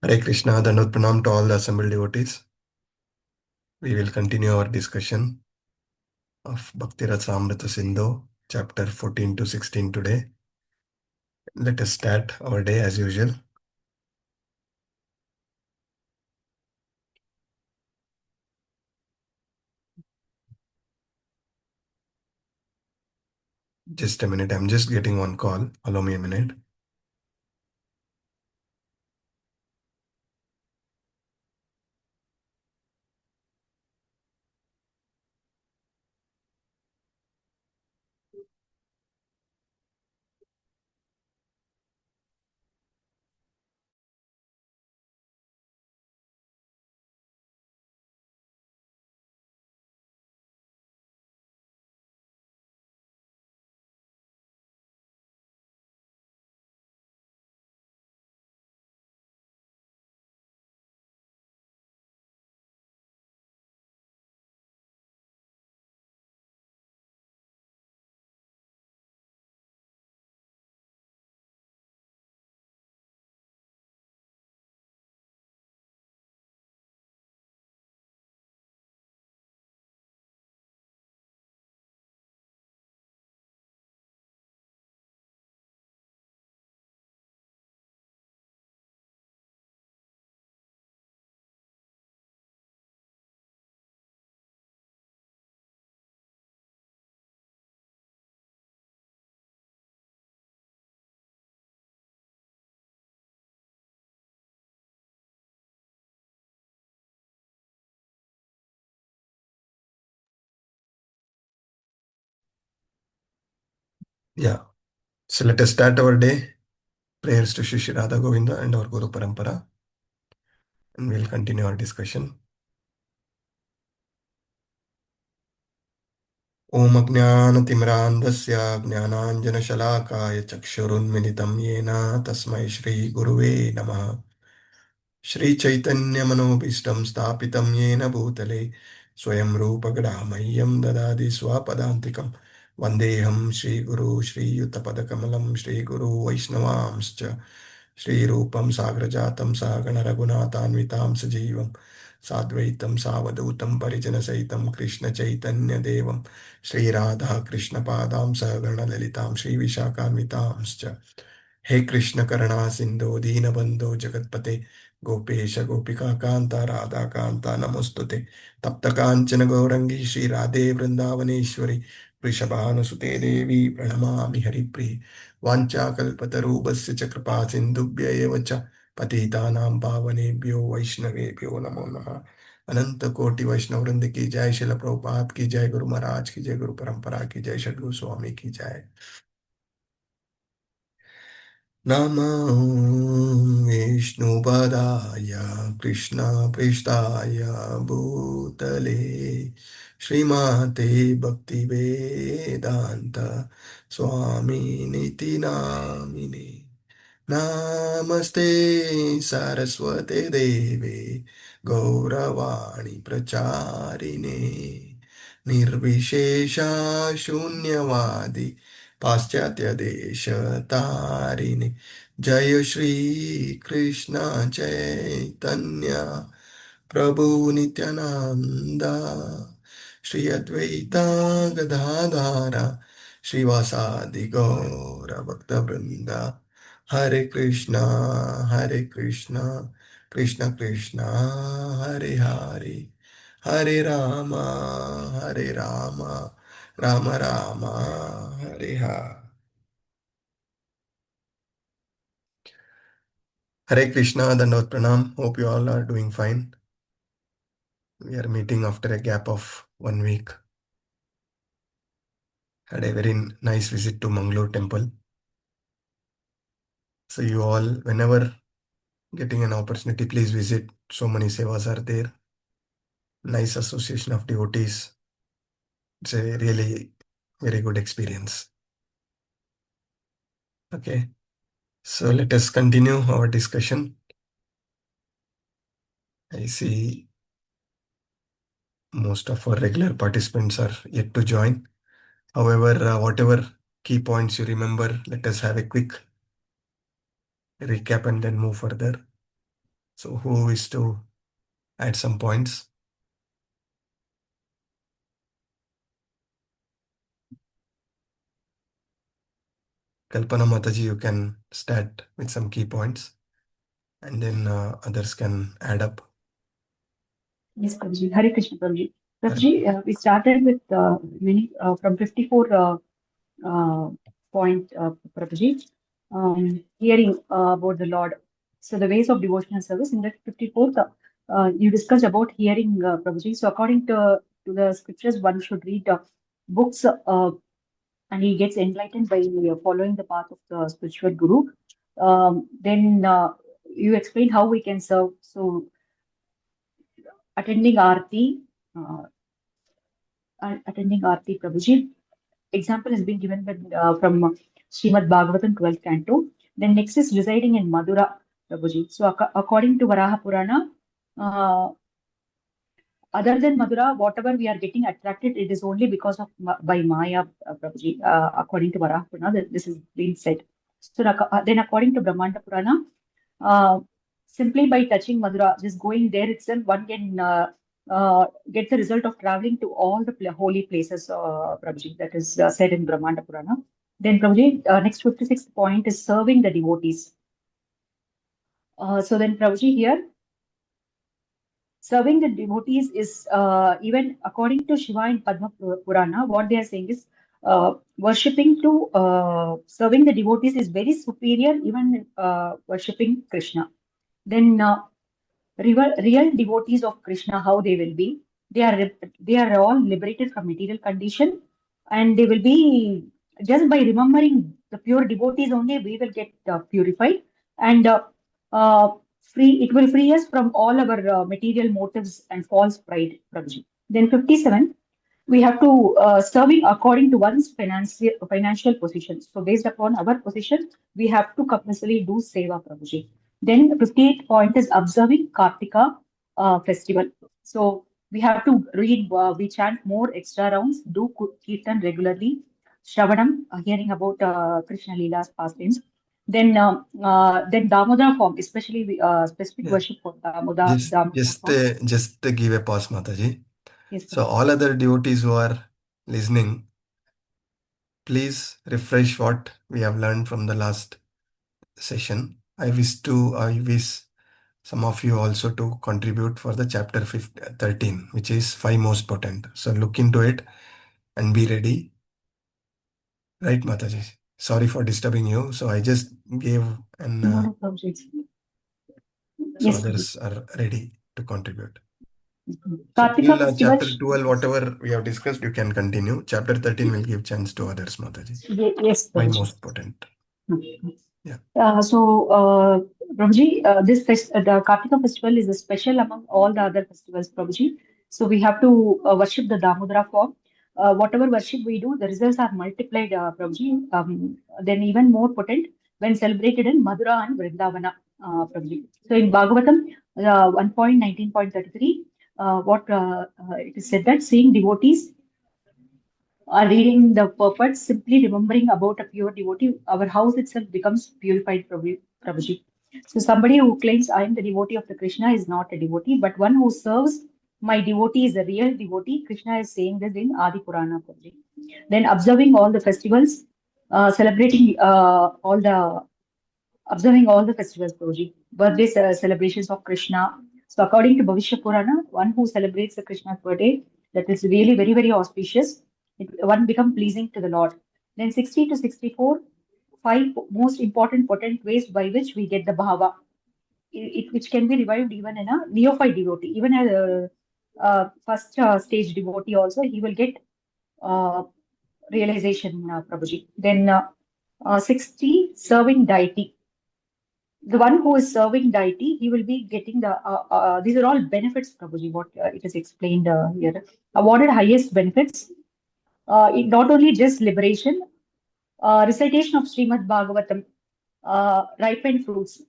Hare Krishna, Dandavat Pranam to all the assembled devotees. We will continue our discussion of Bhakti Rasamrita Sindhu, chapter 14 to 16 today. Let us start our day as usual. Just a minute, I'm just getting one call. Allow me a minute. Yeah, so let us start our day. Prayers to Shri Radha Govinda and our Guru Parampara, and we'll continue our discussion. Om Ajnanatimirandasya Jnananjanashalakaya Chakshurunmilitam Yena Tasmai Shri Guruve Namaha. Shri Chaitanya Manobishtam Stapitam Yena Bhutale Swayam Rupa Gadamayam Dadadi Swapadantikam Vandeham Shri Guru Shri Yuttapadakamalam Shri Guru Vaishnavamscha Shri Rupam Sagrajatam Sagana Raghunathanvitam Sajivam Sadvaitam Savadutam Parijana Saitam Krishna Chaitanya Devam Shri Radha Krishna Padam Sagana Lalitam Shri Vishakhanvitamscha He Krishna Karana Sindhu Deenabandhu Jagatpate Gopesh गोपिका कांता राधा कांता नमोस्तुते तप्त कांचन गौरंगी श्री राधे वृंदावनेश्वरी वृषभानुसुते देवी प्रणमामि हरिप्रिये वाञ्छाकल्पतरुभ्यश्च च कृपा सिन्धुभ्य एव च पतितानां पावनेभ्यो वैष्णवेभ्यो नमो नमः अनंत कोटि वैष्णव वृंद की जय शिल प्रभुपाद की जय गुरु महाराज की जय गुरु परंपरा की जय सद्गुरु स्वामी की जय नमो विष्णुपदाय कृष्णपृष्ठाय भूतले श्रीमते भक्तिवेदान्त स्वामिनिति नामिने नमस्ते सरस्वते देवे गौरवाणी प्रचारिणे निर्विशेषा शून्यवादी पाश्चात्य देश तारिणे जय श्री कृष्ण चैतन्य प्रभु नित्यानंद श्री अद्वैता गदाधारा श्रीवासादि गौर भक्तवृंद हरे Krishna Krishna Krishna Hare Hare Hare Ram Ram Ram Hare Hare Hare Krishna, Dandavat Pranam. Hope you all are doing fine. We are meeting after a gap of 1 week. Had a very nice visit to Mangaluru temple. So you all, whenever getting an opportunity, please visit. So many sevas are there. Nice association of devotees. It's a really very good experience. Okay. So let us continue our discussion. I see most of our regular participants are yet to join. However, whatever key points you remember, let us have a quick recap and then move further. So who wishes to add some points? Kalpana Mataji, you can start with some key points and then others can add up. Yes, Prabhuji. Hare Krishna, Prabhuji. Hare Prabhuji, we started with many from 54 point, Prabhuji, hearing about the Lord. So the ways of devotional service in that 54th, you discussed about hearing, Prabhuji. So according to the scriptures, one should read books and he gets enlightened by following the path of the spiritual guru. Then you explained how we can serve. So attending Aarti, uh, Prabhuji. Example has been given from Srimad Bhagavatam 12th canto. Then next is residing in Madura, Prabhuji. So according to Varaha Purana, uh, other than Madura, whatever we are getting attracted, it is only because of by Maya, Prabhuji. According to Varaha Purana, this is being said. So then according to Brahmanda Purana, uh, simply by touching Madura, just going there itself, one can get the result of traveling to all the holy places, Prabhuji, that is said in Brahmanda Purana. Then, Prabhuji, next 56th point is serving the devotees. So then, Prabhuji, here, serving the devotees is even according to Shiva and Padma Purana, what they are saying is worshipping to serving the devotees is very superior, even worshipping Krishna. Then real devotees of Krishna, how they will be. They are all liberated from material condition, and they will be just by remembering the pure devotees only. We will get purified and uh, free. It will free us from all our material motives and false pride. Prabhuji. Then 57. We have to serving according to one's financial position. So based upon our position, we have to compulsorily do seva, Prabhuji. Then 58th point is observing Kartika festival. So we have to read, we chant more extra rounds, do kirtan regularly, Shravanam, hearing about Krishna Leela's pastimes. Then Damodara form, especially specific Yeah. worship for Damodara form. Just give a pause, Mataji. Yes, So Prabhuji. all other devotees who are listening, please refresh what we have learned from the last session. I wish some of you also to contribute for the chapter 13, which is 5 most potent. So look into it and be ready. Right, Mataji? Sorry for disturbing you. So I just gave and No, Prabhuji. so Yes, Prabhuji. others are ready to contribute. So Kartika till festival. chapter 12, whatever we have discussed, you can continue. Chapter 13 will give chance to others, Mataji. Yes, Why Prabhuji. most potent? Yeah. Prabhuji, the Kartika festival is a special among all the other festivals, Prabhuji. So we have to worship the Damodara form. Whatever worship we do, the results are multiplied, Prabhuji. Then even more potent when celebrated in Madura and Vrindavana, Prabhuji. So in Bhagavatam 1.19.33, it is said that seeing devotees reading the purport, simply remembering about a pure devotee, our house itself becomes purified, Prabhuji. So somebody who claims I am the devotee of the Krishna is not a devotee, but one who serves my devotee is a real devotee. Krishna is saying this in Adi Purana, Prabhuji. Then observing all the festivals, celebrating observing all the festivals, Prabhuji. Birthday celebrations of Krishna. So according to Bhavishya Purana, one who celebrates the Krishna's birthday, that is really very, very auspicious. One become pleasing to the Lord. Then 60 to 64, five most important potent ways by which we get the bhava, which can be revived even in a neophyte devotee, even a first stage devotee also, he will get uh, realization, Prabhuji. Then 60, serving deity. The one who is serving deity, he will be getting these are all benefits, Prabhuji, what it is explained here. Awarded highest benefits, not only just liberation, recitation of Srimad Bhagavatam, ripened fruits.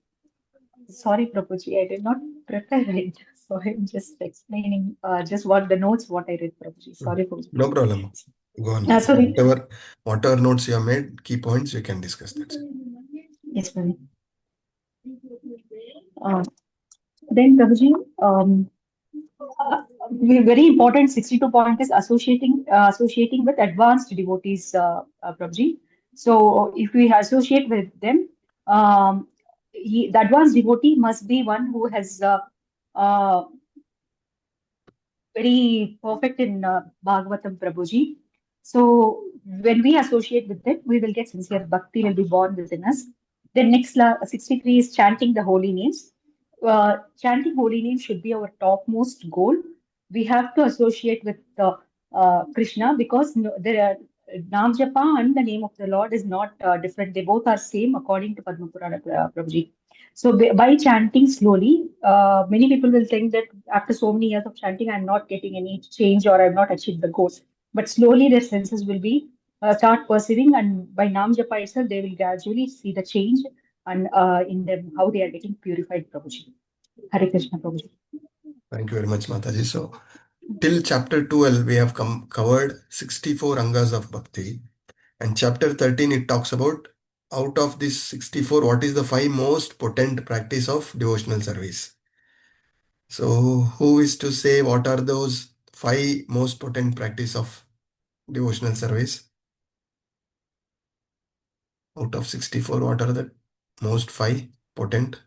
Sorry, Prabhuji, I did not prepare it. So I'm just explaining just what the notes, what I read, Prabhuji. Sorry, Prabhuji. No problem. Go on. So Whatever notes you have made, key points, you can discuss that. yes, Prabhuji. Uh, then Prabhuji, very important 62 point is associating with advanced devotees, Prabhuji. So if we associate with them, the advanced devotee must be one who has uh, very perfect in Bhagavatam, Prabhuji. So when we associate with them, we will get sincere bhakti will be born within us. Then next 63 is chanting the holy names. Chanting holy names should be our topmost goal. We have to associate with Krishna because there are Nam Japa and the name of the Lord is not different. They both are same according to Padma Purana, Prabhuji. So by chanting slowly, many people will think that after so many years of chanting, I'm not getting any change or I've not achieved the goals. But slowly their senses will be start perceiving, and by Nam Japa itself, they will gradually see the change and in them how they are getting purified, Prabhuji. Hare Krishna, Prabhuji. Thank you very much, Mataji. So, till chapter 12, we have covered 64 angas of bhakti. And chapter 13, it talks about out of this 64, what is the 5 most potent practice of devotional service. So, who is to say what are those 5 most potent practice of devotional service? Out of 64, what are the most 5 potent?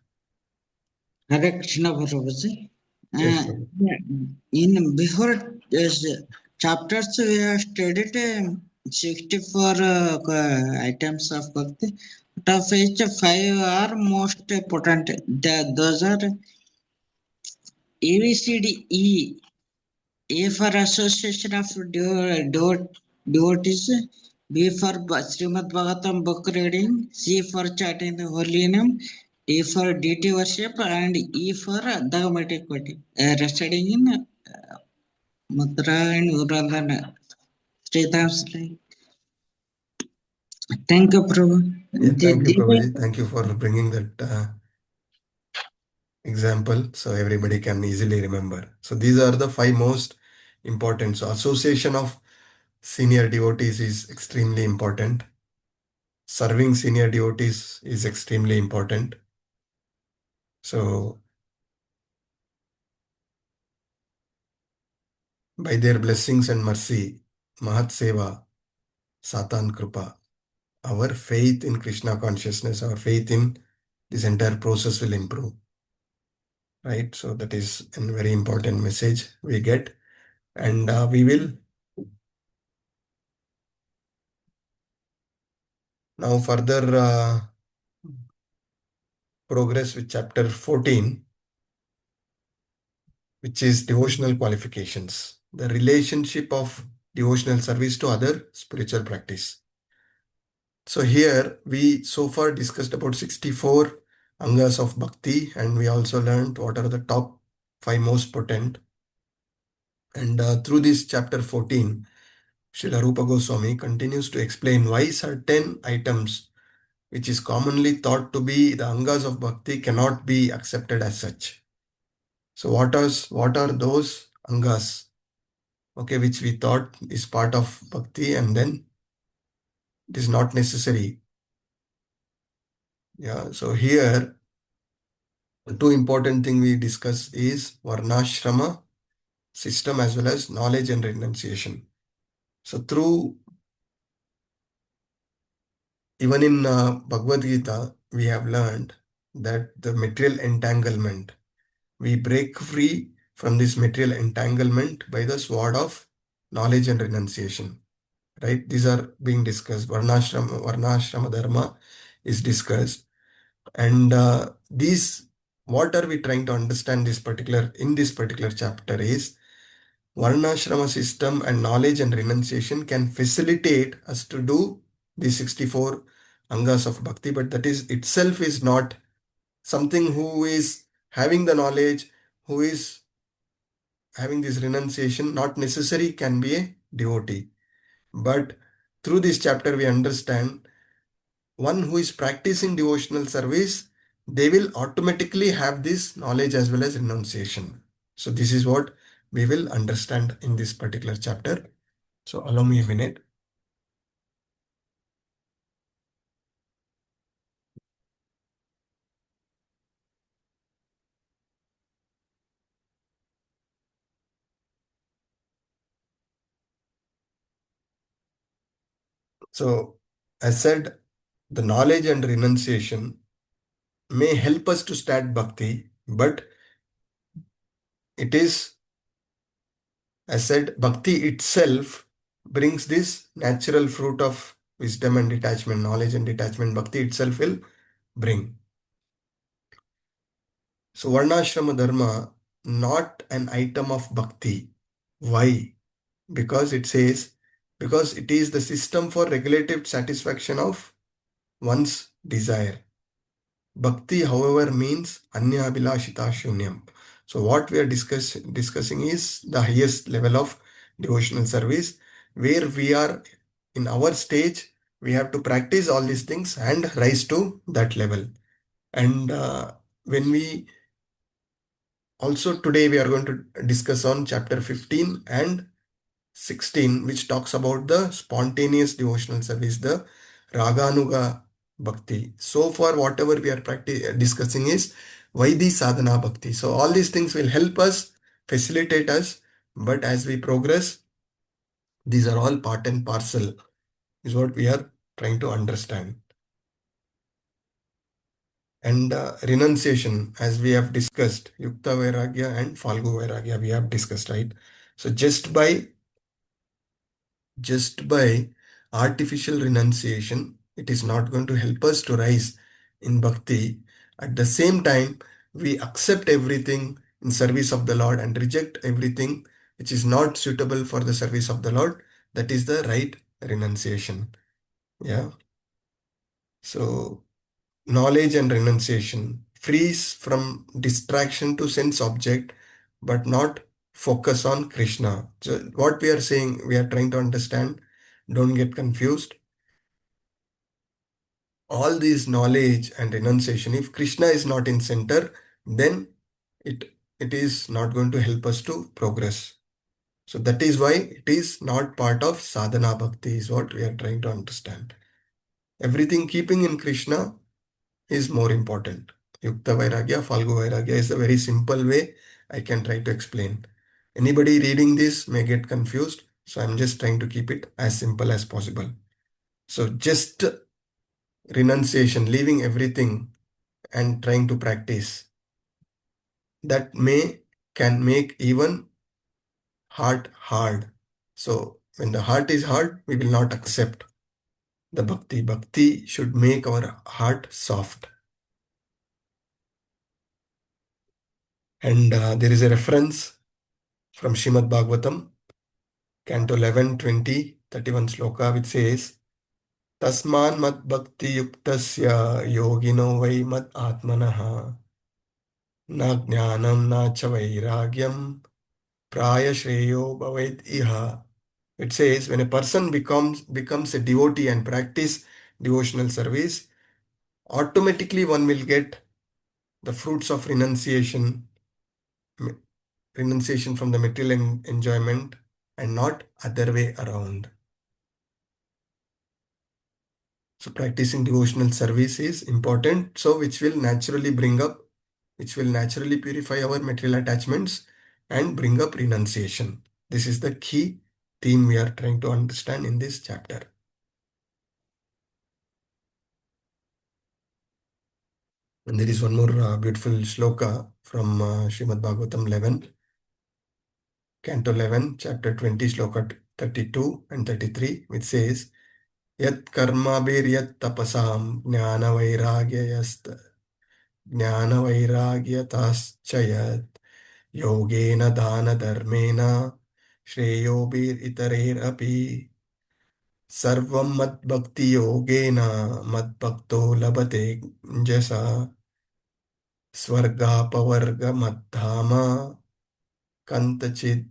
Hare Krishna Prabhuji. Yes, Prabhu. In before chapters we have studied 64 items of bhakti. Out of which 5 are most important. Those are ABCDE. A for association of devotees. B for Srimad Bhagavatam book reading. C for chanting the holy name. D for deity worship, and E for dogmatic studying in Mathura and Vrindavan. Thank you, Prabhu. Yeah, thank you, Prabhuji. Thank you for bringing that example so everybody can easily remember. So these are the 5 most important. So association of senior devotees is extremely important. Serving senior devotees is extremely important. So by their blessings and mercy, Mahat Seva, Satan Krupa, our faith in Krishna consciousness, our faith in this entire process will improve. Right? So that is a very important message we get. And we will now further progress with chapter 14, which is devotional qualifications, the relationship of devotional service to other spiritual practice. So here we so far discussed about 64 angas of bhakti, and we also learned what are the top 5 most potent. And through this chapter 14, Srila Rupa Goswami continues to explain why certain items which is commonly thought to be the angas of bhakti cannot be accepted as such. So what are those angas, okay, which we thought is part of bhakti and then it is not necessary. Yeah, so here the 2 important thing we discuss is varnashrama system as well as knowledge and renunciation. So through even in Bhagavadgita, we have learned that the material entanglement, we break free from this material entanglement by the sword of knowledge and renunciation. Right? These are being discussed. Varnashrama dharma is discussed. And these, what are we trying to understand in this particular chapter is Varnashrama system and knowledge and renunciation can facilitate us to do the 64 angas of bhakti, but that is itself is not something who is having the knowledge, who is having this renunciation, not necessary can be a devotee. But through this chapter, we understand one who is practicing devotional service, they will automatically have this knowledge as well as renunciation. So this is what we will understand in this particular chapter. So allow me a minute. So, as said, the knowledge and renunciation may help us to start bhakti, but it is, as said, bhakti itself brings this natural fruit of wisdom and detachment, knowledge and detachment. Bhakti itself will bring. So, Varnashrama Dharma, not an item of bhakti. Why? Because it says, because it is the system for regulative satisfaction of one's desire. Bhakti, however, means Anya Abhilashita Shunyam. So what we are discussing is the highest level of devotional service, where we are in our stage, we have to practice all these things and rise to that level. And when we also today we are going to discuss on chapter 15 and 16, which talks about the spontaneous devotional service, the Raganuga Bhakti. So far, whatever we are discussing is Vaidhi Sadhana Bhakti. So all these things will help us, facilitate us, but as we progress, these are all part and parcel, is what we are trying to understand. And renunciation, as we have discussed, Yukta Vairagya and Falgu Vairagya, we have discussed, right? So just by artificial renunciation, it is not going to help us to rise in bhakti. At the same time, we accept everything in service of the Lord and reject everything which is not suitable for the service of the Lord. That is the right renunciation. Yeah. So knowledge and renunciation frees from distraction to sense object, but not focus on Krishna. So what we are saying, we are trying to understand, don't get confused. All these knowledge and renunciation, if Krishna is not in center, then it is not going to help us to progress. So that is why it is not part of sadhana bhakti, is what we are trying to understand. Everything keeping in Krishna is more important. Yukta Vairagya, Falgu Vairagya is a very simple way I can try to explain. Anybody reading this may get confused, so I'm just trying to keep it as simple as possible. So just renunciation, leaving everything and trying to practice, that can make even heart hard. So when the heart is hard, we will not accept the bhakti. Bhakti should make our heart soft. And there is a reference from Srimad Bhagavatam, Canto 11, 20, 31 sloka, which says, Tasman mad bhakti yuktasya yogino vai mad atmanaha na jnanam na cha vairagyam praya shreyo bhavet iha. It says, when a person becomes a devotee and practice devotional service, automatically one will get the fruits of renunciation from the material enjoyment, and not other way around. So practicing devotional service is important, so which will naturally purify our material attachments and bring up renunciation. This is the key theme we are trying to understand in this chapter. And there is one more beautiful shloka from Srimad Bhagavatam 11, Canto 11, chapter 20, shloka 32 and 33, which says, Yat karma bir yat tapasam gnana vairagyatascha yogena dana dharmena shreyo bir itarer api sarvam mad bhakti yogena mad bhakto labate jasa Swargapavarga Madhama Kantachid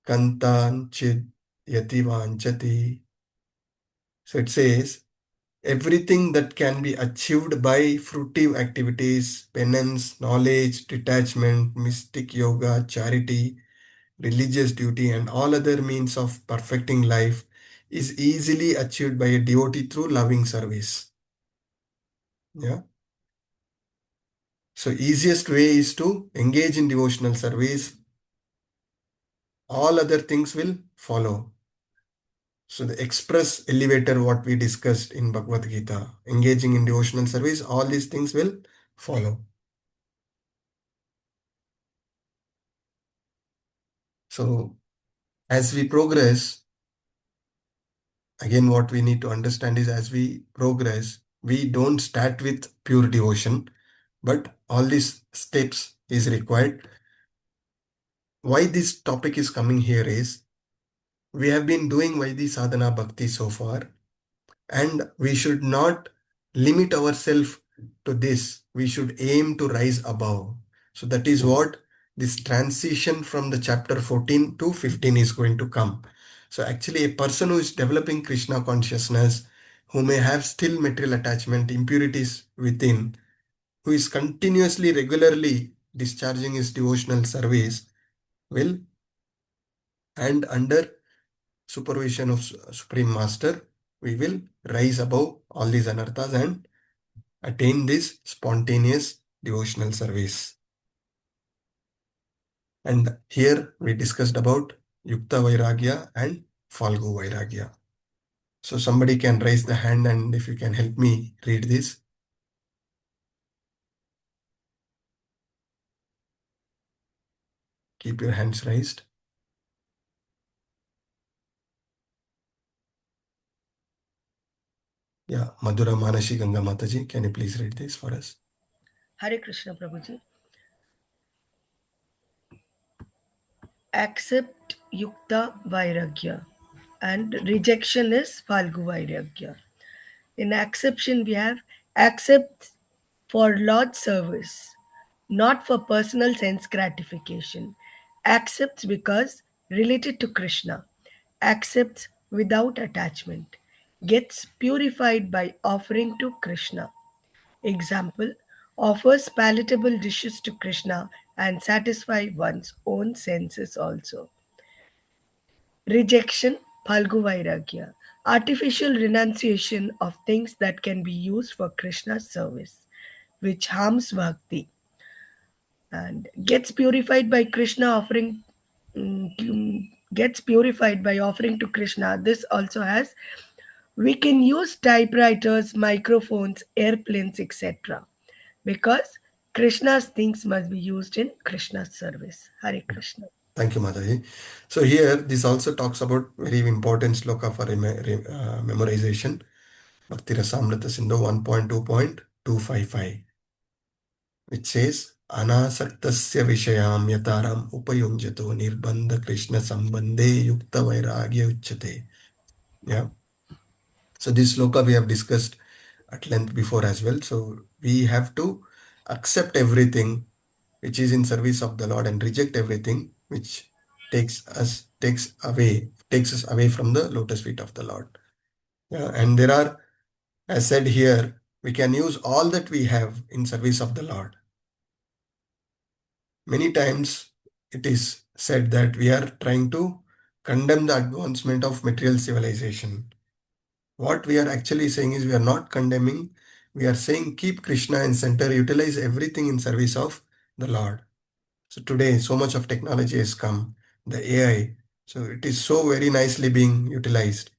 Kantanchid Yati Vanchati. So it says, everything that can be achieved by fruitive activities, penance, knowledge, detachment, mystic yoga, charity, religious duty, and all other means of perfecting life is easily achieved by a devotee through loving service. Yeah. So easiest way is to engage in devotional service. All other things will follow. So the express elevator, what we discussed in Bhagavad Gita, engaging in devotional service, all these things will follow. So as we progress, again, what we need to understand is as we progress, we don't start with pure devotion, but all these steps is required. Why this topic is coming here is we have been doing Vaidhi Sadhana Bhakti so far, and we should not limit ourselves to this. We should aim to rise above. So that is what this transition from the chapter 14 to 15 is going to come. So actually a person who is developing Krishna consciousness, who may have still material attachment, impurities within, who is continuously, regularly discharging his devotional service, will, and under supervision of Supreme Master, we will rise above all these anarthas and attain this spontaneous devotional service. And here we discussed about Yukta Vairagya and Falgu Vairagya. So somebody can raise the hand, and if you can help me read this. Keep your hands raised. Yeah, Madhura Manashi Ganga Mataji, can you please read this for us? Hare Krishna Prabhuji. Accept Yukta Vairagya and rejection is Falgu Vairagya. In acceptation, we have accept for Lord service, not for personal sense gratification. Accepts because related to Krishna. Accepts without attachment. Gets purified by offering to Krishna. Example, offers palatable dishes to Krishna and satisfy one's own senses also. Rejection, Phalgu Vairagya, artificial renunciation of things that can be used for Krishna's service, which harms bhakti and gets purified by Krishna offering. Gets purified by offering to Krishna. This also has we can use typewriters, microphones, airplanes, etc. Because Krishna's things must be used in Krishna's service. Hare Krishna. Thank you, Mataji. So here, this also talks about very important sloka for memorization. Bhakti Rasamrita Sindhu 1.2.255, which says, Anasaktasya Vishayam Yataram Upayunjato Nirbandha Krishna Sambandhe Yukta Vairagya Uchyate. Yeah. So this sloka we have discussed at length before as well. So we have to accept everything which is in service of the Lord and reject everything which takes us away from the lotus feet of the Lord. Yeah, and there are, as said here, we can use all that we have in service of the Lord. Many times it is said that we are trying to condemn the advancement of material civilization. What we are actually saying is we are not condemning, we are saying keep Krishna in center, utilize everything in service of the Lord. So today, so much of technology has come, the AI. So it is so very nicely being utilized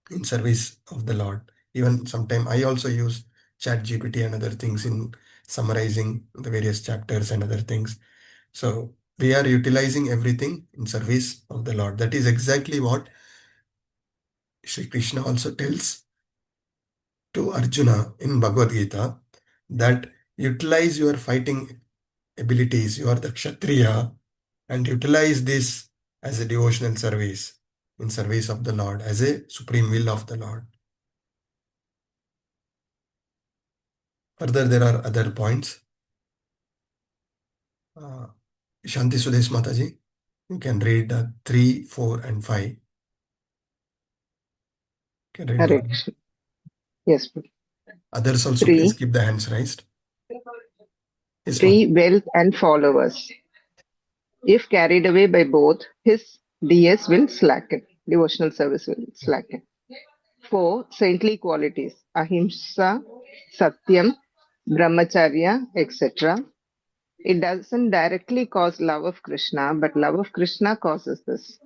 in service of the Lord. Even sometime I also use ChatGPT and other things in summarizing the various chapters and other things. So we are utilizing everything in service of the Lord. That is exactly what Sri Krishna also tells to Arjuna in Bhagavad Gita, that utilize your fighting abilities, you are the Kshatriya, and utilize this as a devotional service, in service of the Lord, as a supreme will of the Lord. Further, there are other points. Shanti Sudesh Mataji, you can read 3, 4, and 5. Can read Hare one. Krishna. Yes, please. Others also, please 3. keep the hands raised. Yes, 3. Wealth and followers. If carried away by both, his DS will slacken. Devotional service will slacken. 4. Saintly qualities. Ahimsa, Satyam, Brahmacharya, etc. It doesn't directly cause love of Krishna, but love of Krishna causes this.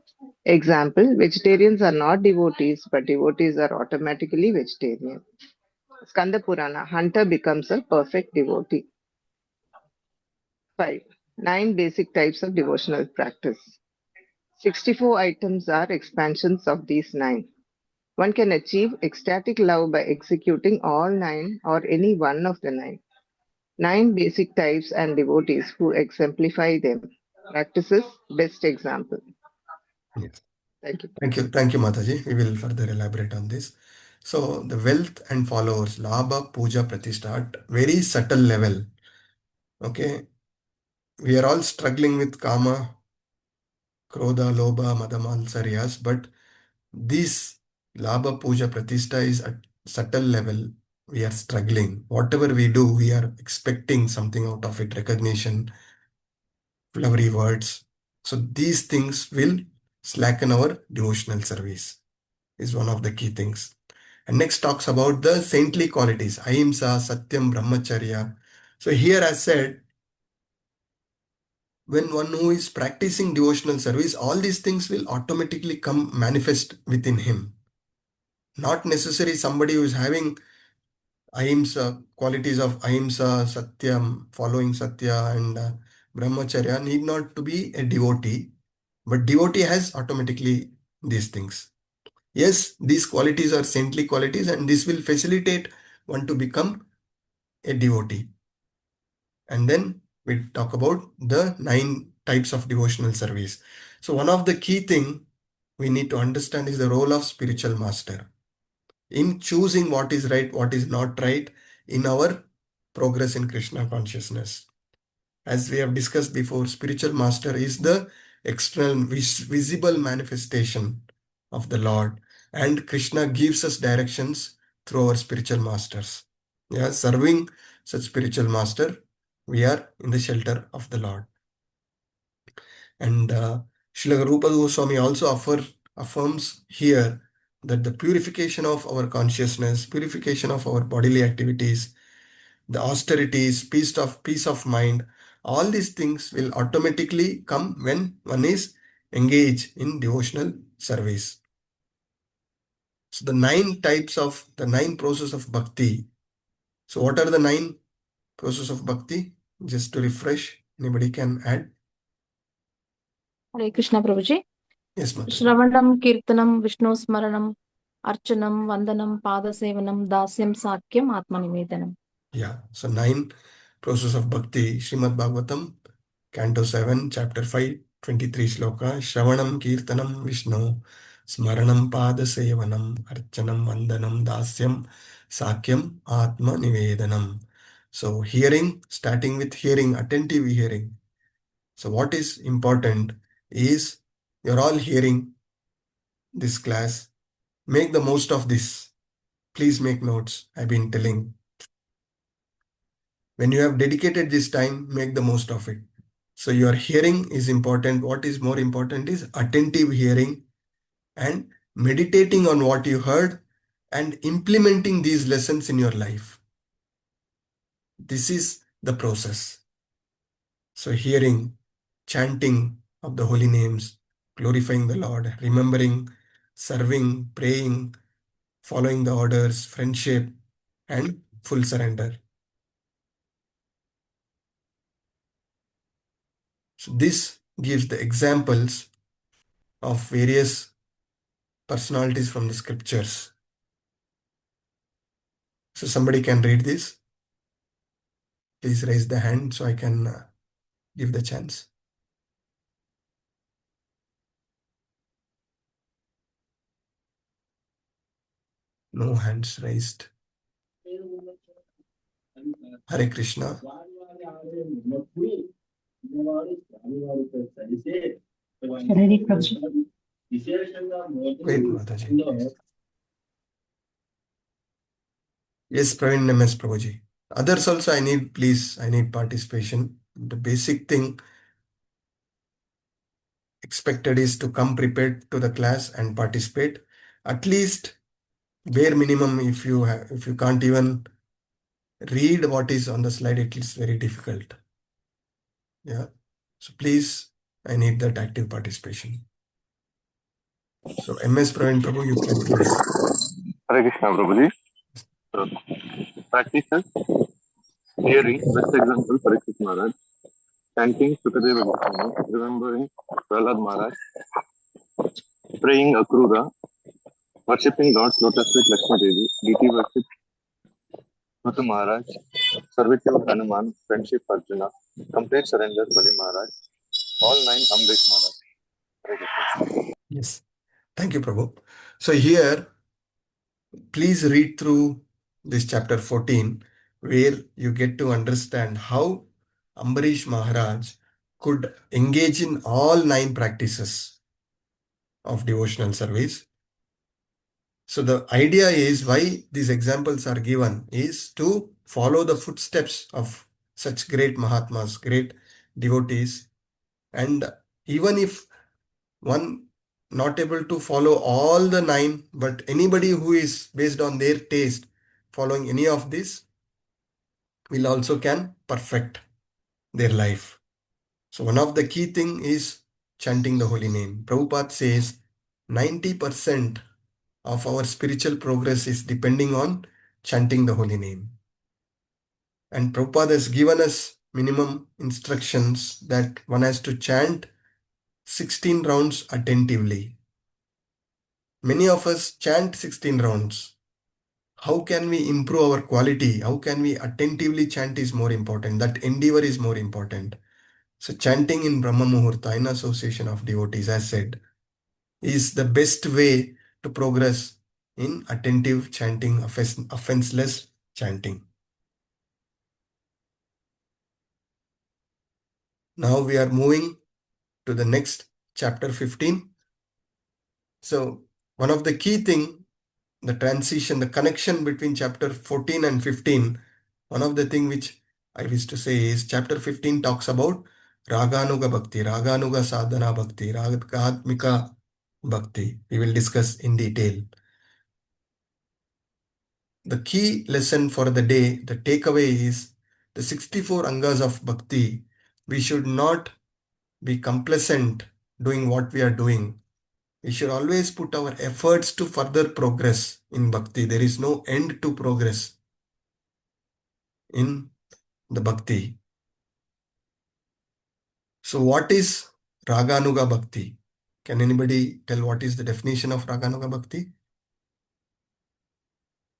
Example, vegetarians are not devotees, but devotees are automatically vegetarian. Skanda Purana, hunter becomes a perfect devotee. 5. 9 basic types of devotional practice. 64 items are expansions of these 9. One can achieve ecstatic love by executing all 9 or any one of the 9. 9 basic types and devotees who exemplify them. Practices, best example. Yes. Thank you. Thank you, Mataji. We will further elaborate on this. So the wealth and followers, Labha, Puja, Pratishtha, at very subtle level. Okay. We are all struggling with Kama, Krodha, Lobha, Mada, Malsariyas, but this Labha, Puja, Pratishtha is at subtle level. We are struggling. Whatever we do, we are expecting something out of it, recognition, flowery words. So these things will slacken our devotional service, is one of the key things. And next talks about the saintly qualities, Ahimsa, Satyam, Brahmacharya. So here as said, when one who is practicing devotional service, all these things will automatically come manifest within him. Not necessary somebody who is having Ahimsa, qualities of Ahimsa, Satyam, following Satya and Brahmacharya need not to be a devotee, but devotee has automatically these things. Yes, these qualities are saintly qualities and this will facilitate one to become a devotee. And then we talk about the 9 types of devotional service. So one of the key thing we need to understand is the role of spiritual master in choosing what is right, what is not right in our progress in Krishna consciousness. As we have discussed before, spiritual master is the external visible manifestation of the Lord, and Krishna gives us directions through our spiritual masters. Yeah, serving such spiritual master, we are in the shelter of the Lord. And Srila Rupa Goswami also affirms here that the purification of our consciousness, purification of our bodily activities, the austerities, peace of mind, all these things will automatically come when one is engaged in devotional service. So the 9 process of bhakti. So what are the 9 process of bhakti? Just to refresh, anybody can add? Hare Krishna Prabhuji. Yes, Mataji. Shravanam, Kirtanam, Vishnu Smaranam, Archanam, Vandanam, Padasevanam, Dasyam, Sakyam, Atmanivedanam. Yeah, so 9 process of bhakti, Srimad Bhagavatam, Canto 7, Chapter 5, 23 Shloka, Shravanam, Kirtanam, Vishnu, Smaranam, Padasevanam, Archanam, Vandanam, Dasyam, Sakyam, Atma Nivedanam. So hearing, starting with hearing, attentive hearing. So what is important is you're all hearing this class. Make the most of this. Please make notes. I've been telling. When you have dedicated this time, make the most of it. So your hearing is important. What is more important is attentive hearing and meditating on what you heard and implementing these lessons in your life. This is the process. So hearing, chanting of the holy names, glorifying the Lord, remembering, serving, praying, following the orders, friendship, and full surrender. So this gives the examples of various personalities from the scriptures. So somebody can read this. Please raise the hand so I can give the chance. No hands raised. Hare Krishna. Ready, Prabhuji? Wait, Mataji. Yes, Praveen MS Prabhuji. Others also I need participation. The basic thing expected is to come prepared to the class and participate. At least bare minimum, if you can't even read what is on the slide, it is very difficult. Yeah. So please, I need that active participation. So MS Praveen Prabhu, you can please. Hare Krishna, Prabhuji. Practices. Hearing, best example, Parikshit Maharaj. Chanting Sukadeva Goswami, remembering Prahlad Maharaj, praying Akrura, worshipping Lord's lotus feet Lakshmi Devi, deity worship Matu Maharaj, servitude of Hanuman, friendship Arjuna, complete surrender Bali Maharaj, all 9 Amrish Maharaj. Hare Krishna. Yes. Thank you, Prabhu. So here, please read through this chapter 14, where you get to understand how Ambarish Maharaj could engage in all 9 practices of devotional service. So the idea is why these examples are given is to follow the footsteps of such great Mahatmas, great devotees. And even if one not able to follow all the 9, but anybody who is based on their taste following any of this will also can perfect their life. So one of the key thing is chanting the holy name. Prabhupada says 90% of our spiritual progress is depending on chanting the holy name. And Prabhupada has given us minimum instructions that one has to chant 16 rounds attentively. Many of us chant 16 rounds. How can we improve our quality? How can we attentively chant is more important. That endeavor is more important. So chanting in Brahma Muhurta in association of devotees, as said, is the best way to progress in attentive chanting, offenseless chanting. Now we are moving to the next chapter 15. So one of the key thing, the transition, the connection between chapter 14 and 15, one of the thing which I wish to say is chapter 15 talks about Raganuga Bhakti, Raganuga Sadhana Bhakti, Ragatmika Bhakti. We will discuss in detail. The key lesson for the day, the takeaway is the 64 angas of bhakti. We should not be complacent doing what we are doing. We should always put our efforts to further progress in bhakti. There is no end to progress in the bhakti. So what is Raganuga Bhakti? Can anybody tell what is the definition of Raganuga Bhakti?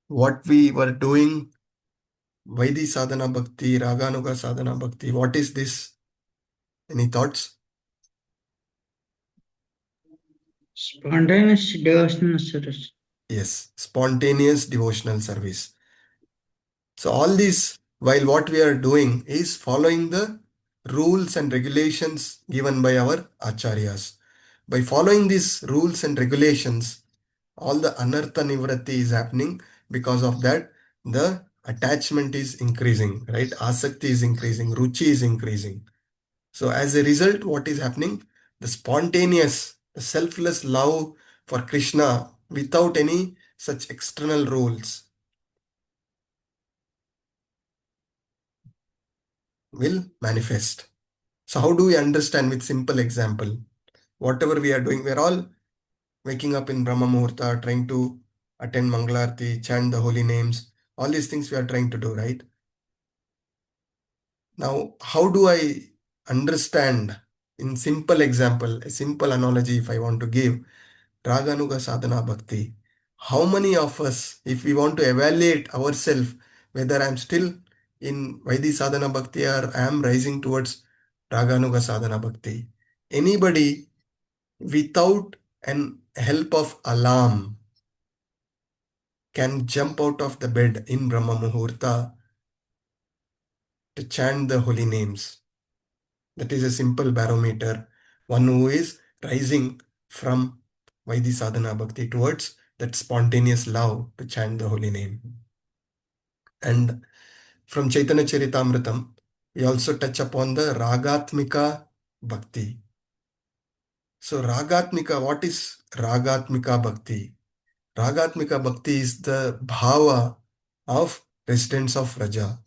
What we were doing, Vaidhi Sadhana Bhakti, Raganuga Sadhana Bhakti, what is this? Any thoughts? Spontaneous devotional service. Yes, spontaneous devotional service. So all this, while what we are doing is following the rules and regulations given by our acharyas. By following these rules and regulations, all the anartha nivratti is happening. Because of that, the attachment is increasing, right? Asakti is increasing, ruchi is increasing. So as a result, what is happening? The spontaneous, the selfless love for Krishna without any such external rules will manifest. So how do we understand with simple example? Whatever we are doing, we are all waking up in Brahma Muhurta, trying to attend Mangalarti, chant the holy names. All these things we are trying to do, right? Now, how do I understand in simple example, a simple analogy if I want to give, Raganuga Sadhana Bhakti? How many of us, if we want to evaluate ourselves, whether I'm still in Vaidhi Sadhana Bhakti or I am rising towards Raganuga Sadhana Bhakti? Anybody without an help of alarm can jump out of the bed in Brahma Muhurta to chant the holy names. That is a simple barometer. One who is rising from Vaidhi Sadhana Bhakti towards that spontaneous love to chant the holy name. And from Chaitanya Charitamrita, we also touch upon the Ragatmika Bhakti. So Ragatmika, what is Ragatmika Bhakti? Ragatmika Bhakti is the bhava of residents of Raja,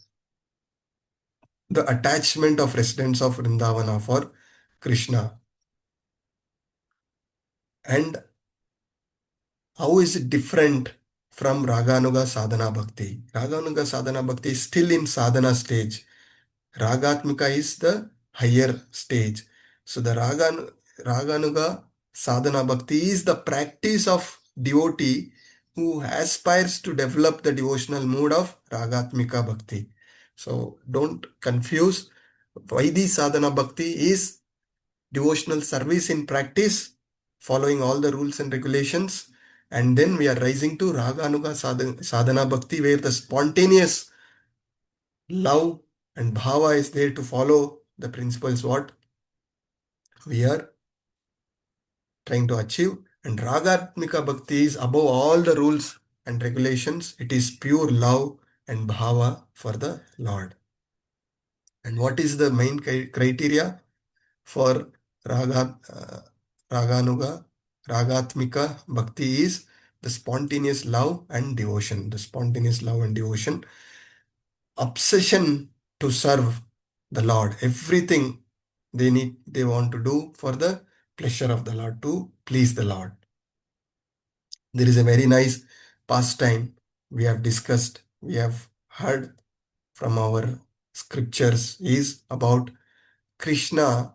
the attachment of residents of Vrindavana for Krishna. And How is it different from Raganuga Sadhana Bhakti? Raganuga Sadhana Bhakti is still in sadhana stage. Ragatmika is the higher stage. So the Raganuga Sadhana Bhakti is the practice of devotee who aspires to develop the devotional mood of Ragatmika Bhakti. So don't confuse. Vaidhi Sadhana Bhakti is devotional service in practice, following all the rules and regulations. And then we are rising to Raganuga Sadhana Bhakti, where the spontaneous love and bhava is there to follow the principles what we are trying to achieve. And Ragatmika Bhakti is above all the rules and regulations. It is pure love and bhava for the Lord. And what is the main criteria for Raganuga, Ragatmika Bhakti is the spontaneous love and devotion. The spontaneous love and devotion, obsession to serve the Lord. Everything they want to do for the pleasure of the Lord, to please the Lord. There is a very nice pastime we have discussed, we have heard from our scriptures, is about Krishna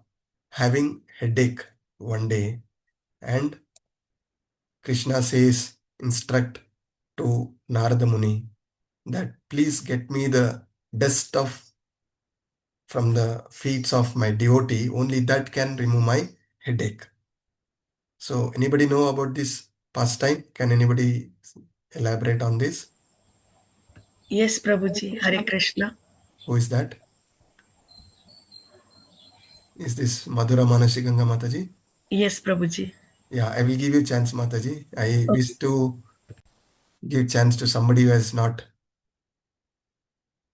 having headache one day, and Krishna says, instruct to Narada Muni that please get me the dust from the feet of my devotee, only that can remove my headache. So anybody know about this pastime? Can anybody elaborate on this? Yes, Prabhuji. Hare Krishna. Who is that? Is this Madhura Manasi Ganga Mataji? Yes, Prabhuji. Yeah, I will give you chance, Mataji. I Okay. wish to give chance to somebody who has not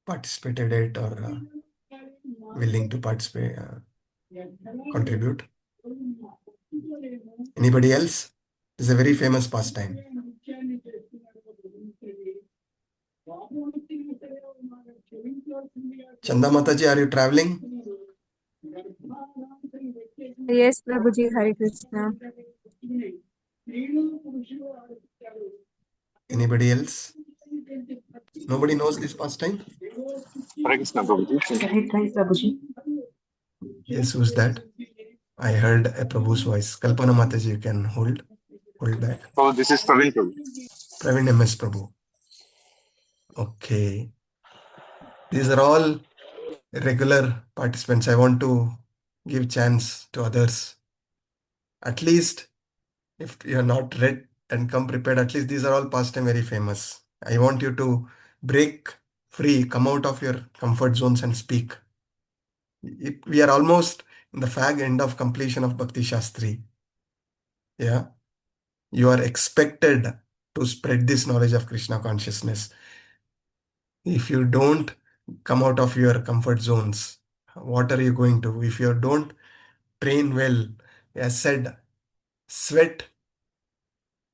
participated it or willing to participate, contribute. Anybody else? This is a very famous pastime. Chanda Mataji, are you traveling? Yes, Prabhuji, Hare Krishna. Anybody else? Nobody knows this pastime? Hare Krishna, Prabhuji. Correct, right, Prabhuji? Yes, who's that? I heard a Prabhu's voice. Kalpana Mataji, you can hold back. Oh, this is Praveen Prabhu. Praveen MS Prabhu. Okay. These are all regular participants. I want to give chance to others. At least if you are not read and come prepared, at least these are all pastime very famous. I want you to break free, come out of your comfort zones and speak. We are almost in the fag end of completion of Bhakti Shastri. Yeah. You are expected to spread this knowledge of Krishna consciousness. If you don't come out of your comfort zones, what are you going to? If you don't train well, as said, sweat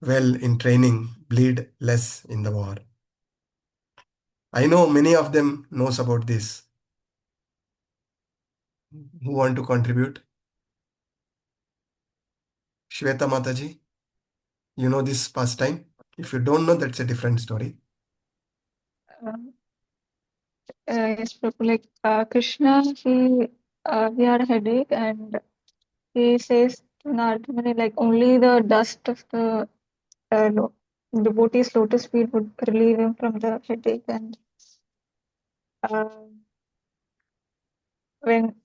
well in training, bleed less in the war. I know many of them knows about this. Who want to contribute? Shweta Mataji, you know this pastime? If you don't know, that's a different story. Yes, Prabhu, like Krishna, he had a headache and he says to Narada Muni, like only the dust of the devotee's lotus feet would relieve him from the headache. And uh, when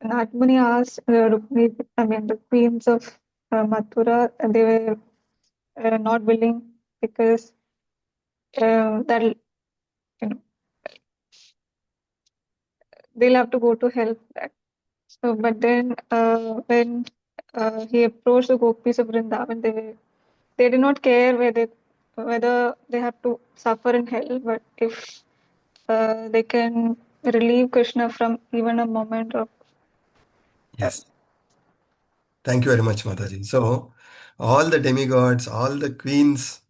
Narada Muni asked the queens of Mathura, they were not willing because that you know they'll have to go to hell for that. So, but then when he approached the gopis of Vrindavan, they did not care whether they have to suffer in hell, but if they can relieve Krishna from even a moment of Yes. Thank you very much, Mataji. So, all the demigods, all the queens,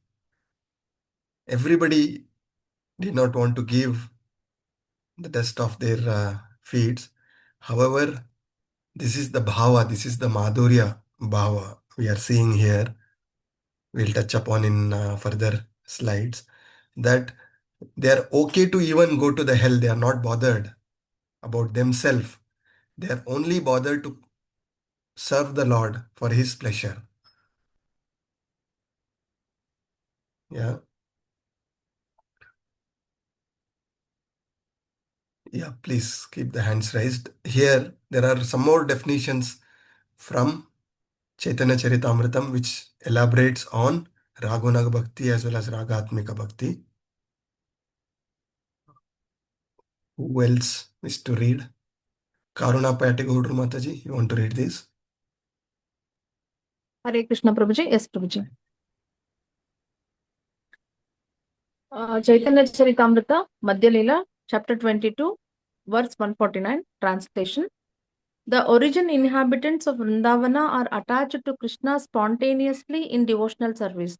everybody did not want to give the dust of their feet. However, this is the bhava, this is the madhurya bhava we are seeing here. we'll touch upon in further slides, that they are okay to even go to the hell. They are not bothered about themselves. They are only bothered to serve the Lord for His pleasure. Yeah. Yeah, please keep the hands raised. Here, there are some more definitions from Chaitanya Charitamritam, which elaborates on Ragunaga Bhakti as well as Ragatmika Bhakti. Who else is to read? Karuna Patigodru Mataji, you want to read this? Hare Krishna Prabhuji. Yes, Prabhuji. Chaitanya Charitamrita, Madhya Leela, chapter 22, verse 149, translation. The origin inhabitants of Vrindavana are attached to Krishna spontaneously in devotional service.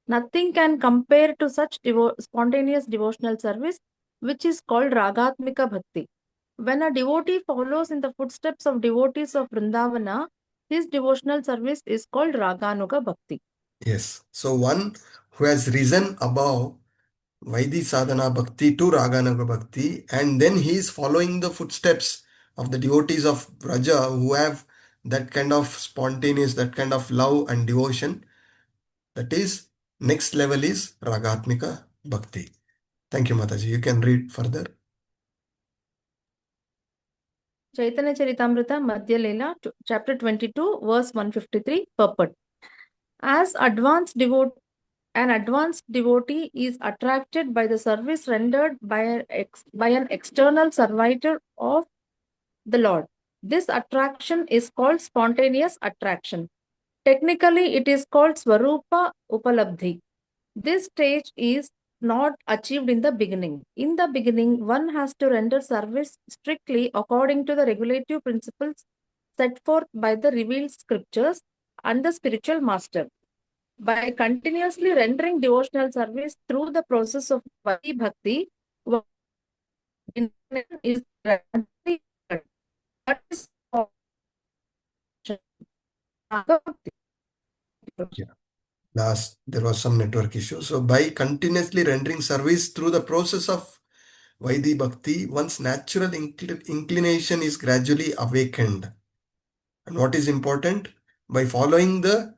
Nothing can compare to such spontaneous devotional service, which is called Ragatmika Bhakti. When a devotee follows in the footsteps of devotees of Vrindavana, his devotional service is called Raganuga Bhakti. Yes. So one who has risen above Vaidhi Sadhana Bhakti to Raganuga Bhakti, and then he is following the footsteps of the devotees of Braja who have that kind of spontaneous, that kind of love and devotion. That is, next level is Ragatmika Bhakti. Thank you, Mataji. You can read further. Chaitanya Charitamrita, Madhya Leela, chapter 22, verse 153, purport. As an advanced devotee is attracted by the service rendered by an external servitor of the Lord. This attraction is called spontaneous attraction. Technically, it is called Swarupa Upalabdhi. This stage is not achieved in the beginning. In the beginning, one has to render service strictly according to the regulative principles set forth by the revealed scriptures and the spiritual master. By continuously rendering devotional service through the process of Vaidhi Bhakti, one is gradually that is Last, there was some network issue. So by continuously rendering service through the process of Vaidhi Bhakti, one's natural inclination is gradually awakened. And what is important? By following the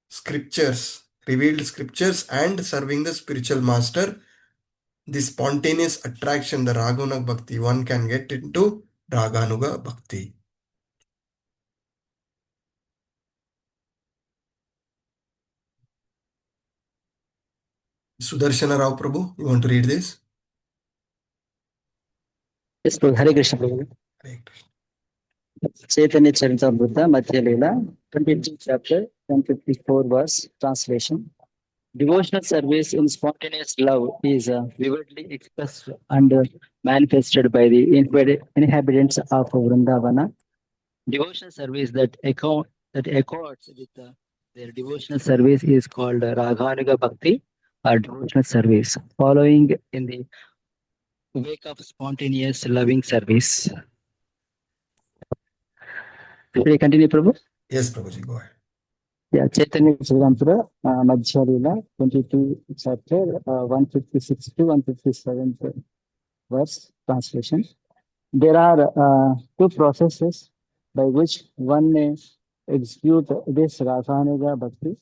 scriptures, revealed scriptures, and serving the spiritual master, the spontaneous attraction, the Raganuga Bhakti, one can get into Raganuga Bhakti. Sudarshana Rao Prabhu, you want to read this? Yes, Prabhu. Hare Krishna Prabhu. Hare Krishna. Chaitanya Charitamrita, Madhya Leela, 22 chapter, 154 verse, translation. Devotional service in spontaneous love is vividly expressed and manifested by the inhabitants of Vrindavana. Devotional service that accords with their devotional service is called Raganuga Bhakti or devotional service, following in the wake of spontaneous loving service. Should I continue, Prabhu? Yes, Prabhuji, go ahead. Yeah, Chaitanya Charitamrita, Madhya Leela, 22 chapter, 156 to 157 verse, translation. There are two processes by which one may execute this Raganuga Bhakti,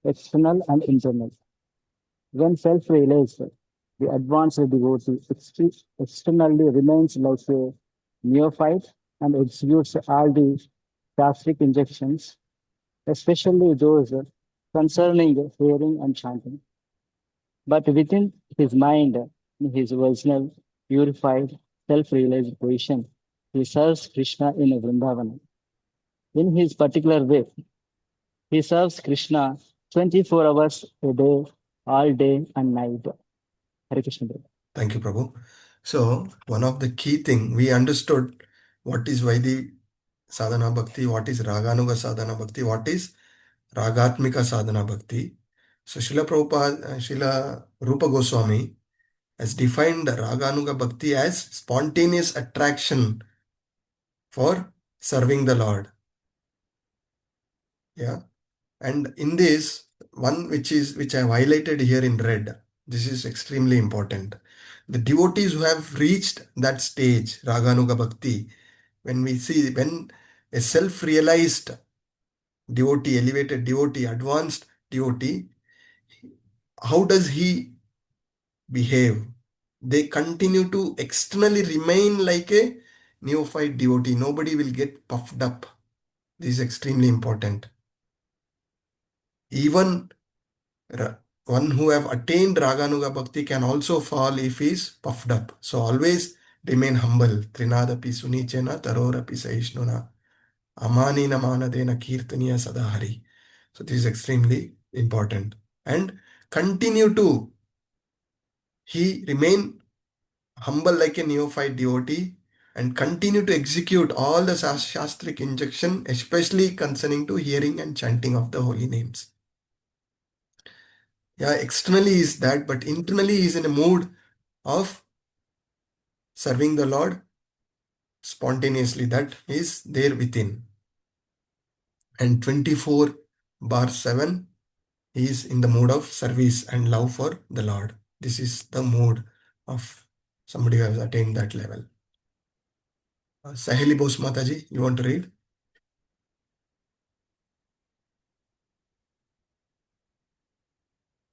external and internal. When self-realized, the advanced devotee externally remains like a neophyte and executes all the gastric injections, especially those concerning hearing and chanting. But within his mind, in his original, purified, self-realized position, he serves Krishna in Vrindavana. In his particular way, he serves Krishna 24 hours a day, all day and night. Hare Krishna. Thank you, Prabhu. So, one of the key thing, we understood what is Vaidhi Sadhana Bhakti, what is Raganuga Sadhana Bhakti, what is Ragatmika Sadhana Bhakti. So, Srila Rupa Goswami has defined Raganuga Bhakti as spontaneous attraction for serving the Lord. Yeah. And in this, one which I highlighted here in red. This is extremely important. The devotees who have reached that stage, Raganuga Bhakti, when a self-realized devotee, elevated devotee, advanced devotee, how does he behave? They continue to externally remain like a neophyte devotee. Nobody will get puffed up. This is extremely important. Even one who have attained Raganuga Bhakti can also fall if he is puffed up. So always remain humble. Trinadapi sunichena tarorapi saishnuna amanina manadena kirtaniya sadahari. So this is extremely important. And continue to remain humble like a neophyte devotee and continue to execute all the shastric injunction, especially concerning to hearing and chanting of the holy names. Yeah, externally is that, but internally is in a mood of serving the Lord spontaneously. That is there within. And 24/7 is in the mood of service and love for the Lord. This is the mood of somebody who has attained that level. Sahili Bose Mataji, you want to read?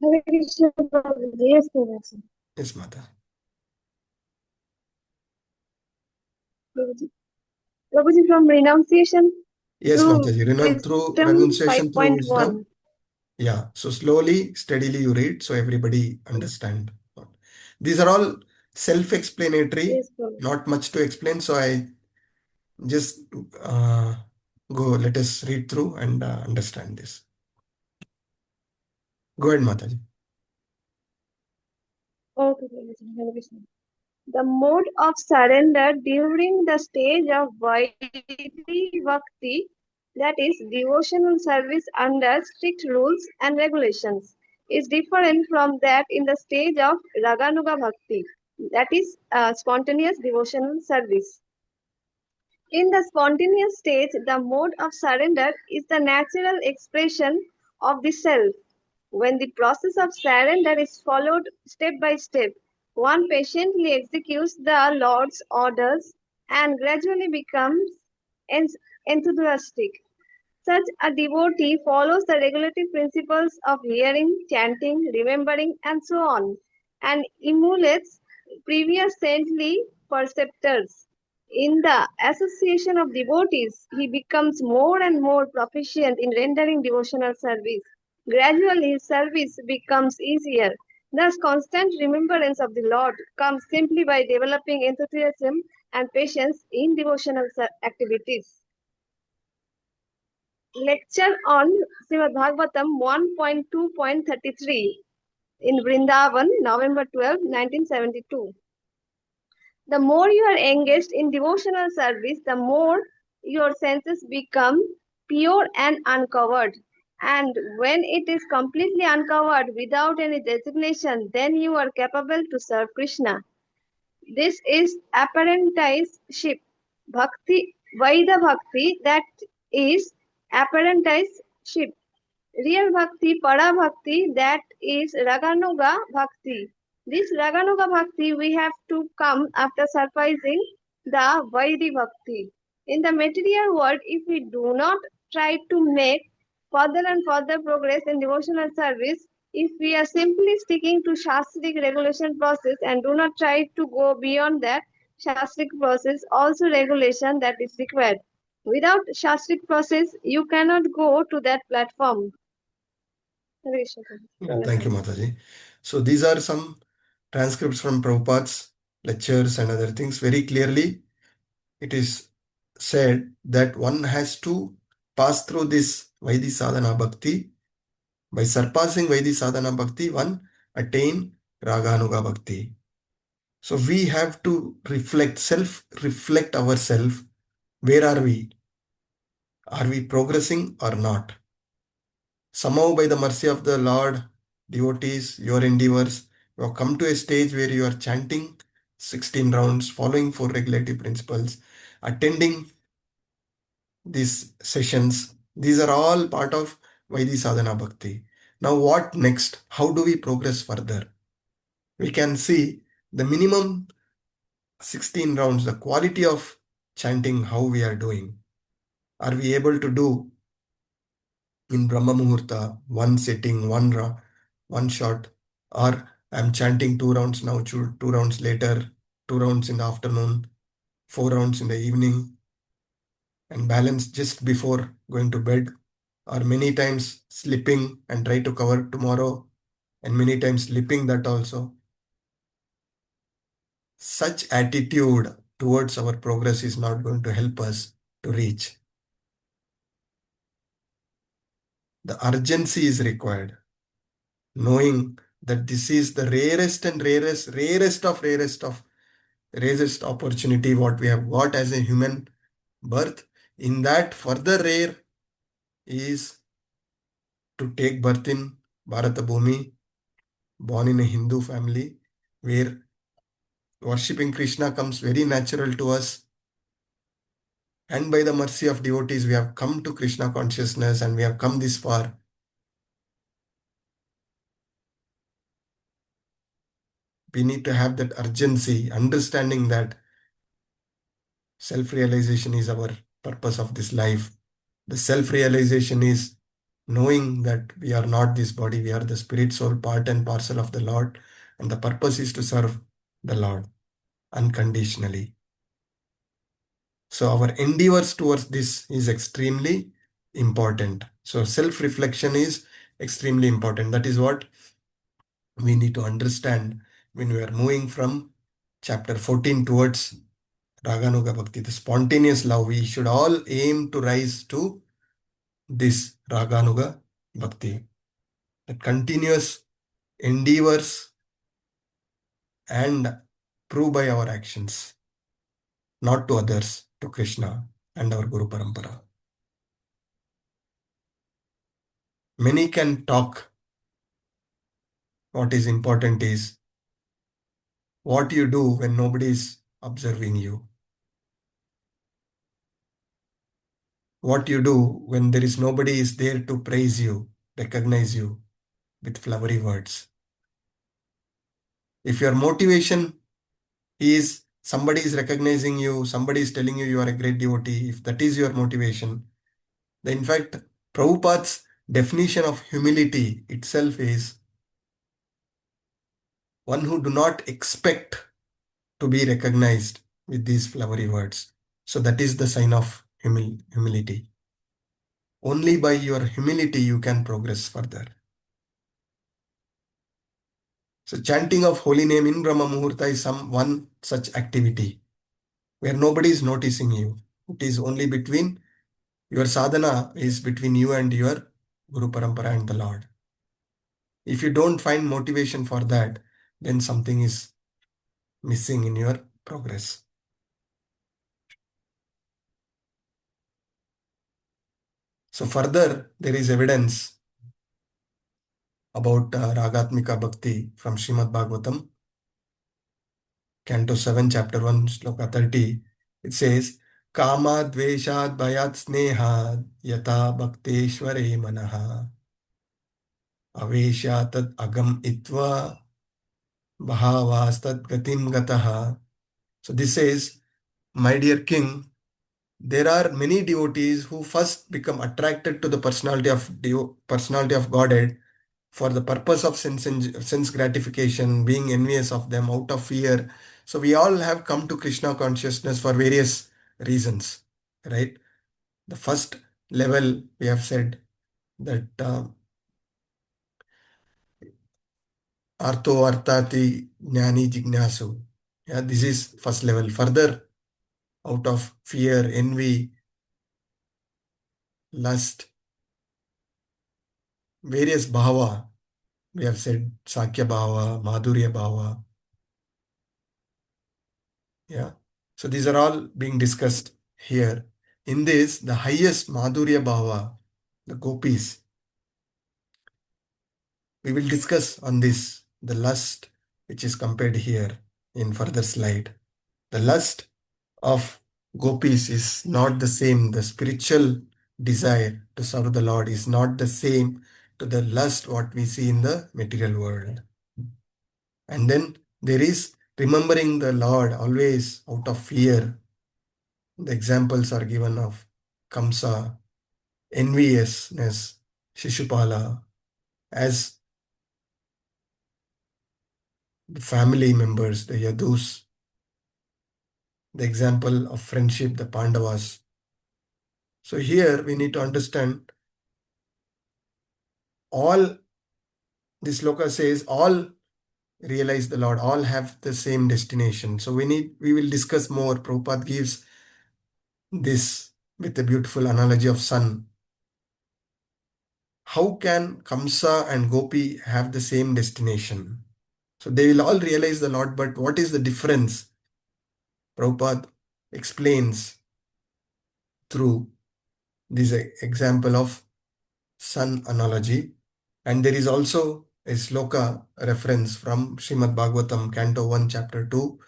Hare Krishna, Prabhuji. Yes, Prabhuji. Yes, Mata. Prabhuji, from renunciation Yes, through Mataji. Through wisdom renunciation, through 5.1. wisdom. Yeah. So slowly, steadily you read so everybody understand. These are all self-explanatory, Yes, Prabhuji. not much to explain. So I just let us read through and understand this. Go ahead, Mataji. Okay, Prabhuji. Hare Krishna. The mode of surrender during the stage of Vaidhi Bhakti, that is devotional service under strict rules and regulations, is different from that in the stage of Raganuga Bhakti, that is spontaneous devotional service. In the spontaneous stage, the mode of surrender is the natural expression of the self. When the process of surrender is followed step by step, one patiently executes the Lord's orders and gradually becomes enthusiastic. Such a devotee follows the regulative principles of hearing, chanting, remembering, and so on, and emulates previous saintly preceptors. In the association of devotees, he becomes more and more proficient in rendering devotional service. Gradually, his service becomes easier. Thus, constant remembrance of the Lord comes simply by developing enthusiasm and patience in devotional activities. Lecture on Srimad Bhagavatam 1.2.33 in Vrindavan, November 12, 1972. The more you are engaged in devotional service, the more your senses become pure and uncovered. And when it is completely uncovered without any designation, then you are capable to serve Krishna. This is apprenticeship. Bhakti, Vaida Bhakti, that is apprenticeship. Real Bhakti, Para Bhakti, that is Raganuga Bhakti. This Raganuga Bhakti we have to come after surpassing the Vaidhi Bhakti. In the material world, if we do not try to make further and further progress in devotional service, if we are simply sticking to Shastric regulation process and do not try to go beyond that Shastric process, also regulation that is required. Without Shastric process, you cannot go to that platform. Thank you, Mataji. So these are some transcripts from Prabhupada's lectures and other things. Very clearly, it is said that one has to pass through this Vaidhi Sadhana Bhakti. By surpassing Vaidhi Sadhana Bhakti, one attain Raganuga Bhakti. So we have to self-reflect ourselves. Where are we? Are we progressing or not? Somehow by the mercy of the Lord, devotees, your endeavors, you have come to a stage where you are chanting 16 rounds, following 4 regulative principles, attending these sessions. These are all part of Vaidhi Sadhana Bhakti. Now what next? How do we progress further? We can see the minimum 16 rounds, the quality of chanting, how we are doing. Are we able to do in Brahma Muhurta, one sitting, one shot, or I'm chanting 2 rounds now, 2 rounds later, 2 rounds in the afternoon, 4 rounds in the evening, and balance just before going to bed, or many times sleeping and try to cover tomorrow, and many times sleeping that also. Such attitude towards our progress is not going to help us to reach. The urgency is required, knowing that this is the rarest and rarest opportunity what we have got as a human birth. In that, further rare is to take birth in Bharata Bhumi, born in a Hindu family, where worshipping Krishna comes very natural to us. And by the mercy of devotees, we have come to Krishna consciousness and we have come this far. We need to have that urgency, understanding that self-realization is our purpose of this life. The self-realization is knowing that we are not this body, we are the spirit, soul, part and parcel of the Lord. And the purpose is to serve the Lord unconditionally. So our endeavors towards this is extremely important. So self-reflection is extremely important. That is what we need to understand when we are moving from chapter 14 towards Raganuga Bhakti, the spontaneous love. We should all aim to rise to this Raganuga Bhakti, the continuous endeavors and prove by our actions, not to others, to Krishna and our Guru Parampara. Many can talk. What is important is what you do when nobody is observing you. What you do when there is nobody is there to praise you, recognize you with flowery words. If your motivation is somebody is recognizing you, somebody is telling you you are a great devotee, if that is your motivation, then in fact, Prabhupada's definition of humility itself is one who do not expect to be recognized with these flowery words. So that is the sign of humility. Only by your humility you can progress further. So chanting of holy name in Brahma Muhurta is one such activity where nobody is noticing you. It is only between your sadhana is between you and your Guru Parampara and the Lord. If you don't find motivation for that, then something is missing in your progress. So further, there is evidence about Ragatmika Bhakti from Srimad Bhagavatam, Canto 7, Chapter 1, Sloka 30. It says, Kama dveshad bhayat snehad yata bhakteshware manaha aveshatad agam itva bhavastad gatim gataha. So this says, my dear king, there are many devotees who first become attracted to the personality of Godhead for the purpose of sense gratification, being envious of them out of fear. So we all have come to Krishna consciousness for various reasons, right? The first level we have said that Artho Artati Jnani Jignasu. Yeah, this is first level. Further, out of fear, envy, lust, various bhava. We have said Sakya bhava, Madhurya bhava. Yeah. So these are all being discussed here. In this, the highest Madhurya bhava, the gopis, we will discuss on this, the lust, which is compared here in further slide. The lust of gopis is not the same. The spiritual desire to serve the Lord is not the same to the lust what we see in the material world. And then there is remembering the Lord always out of fear. The examples are given of Kamsa, enviousness, Shishupala, as the family members, the Yadus, the example of friendship, the Pandavas. So here we need to understand all, this sloka says all realize the Lord, all have the same destination. So we will discuss more. Prabhupada gives this with a beautiful analogy of sun. How can Kamsa and Gopi have the same destination? So they will all realize the Lord, but what is the difference? Prabhupada explains through this example of sun analogy. And there is also a sloka reference from Srimad Bhagavatam, Canto 1, Chapter 2,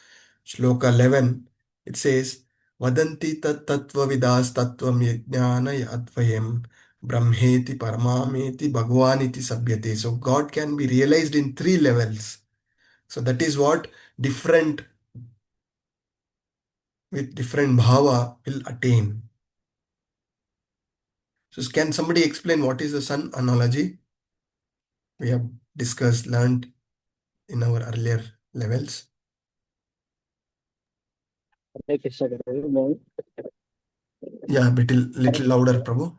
Shloka 11. It says, Vadanti tat tattva vidas tattvam yajnana advayam brahmeti paramameti bhagwaniti sabhyate. So God can be realized in 3 levels. So that is what different, with different bhava will attain. So can somebody explain what is the sun analogy? We have discussed, learned in our earlier levels. Hare Krishna, Prabhu. Yeah, little louder, Prabhu.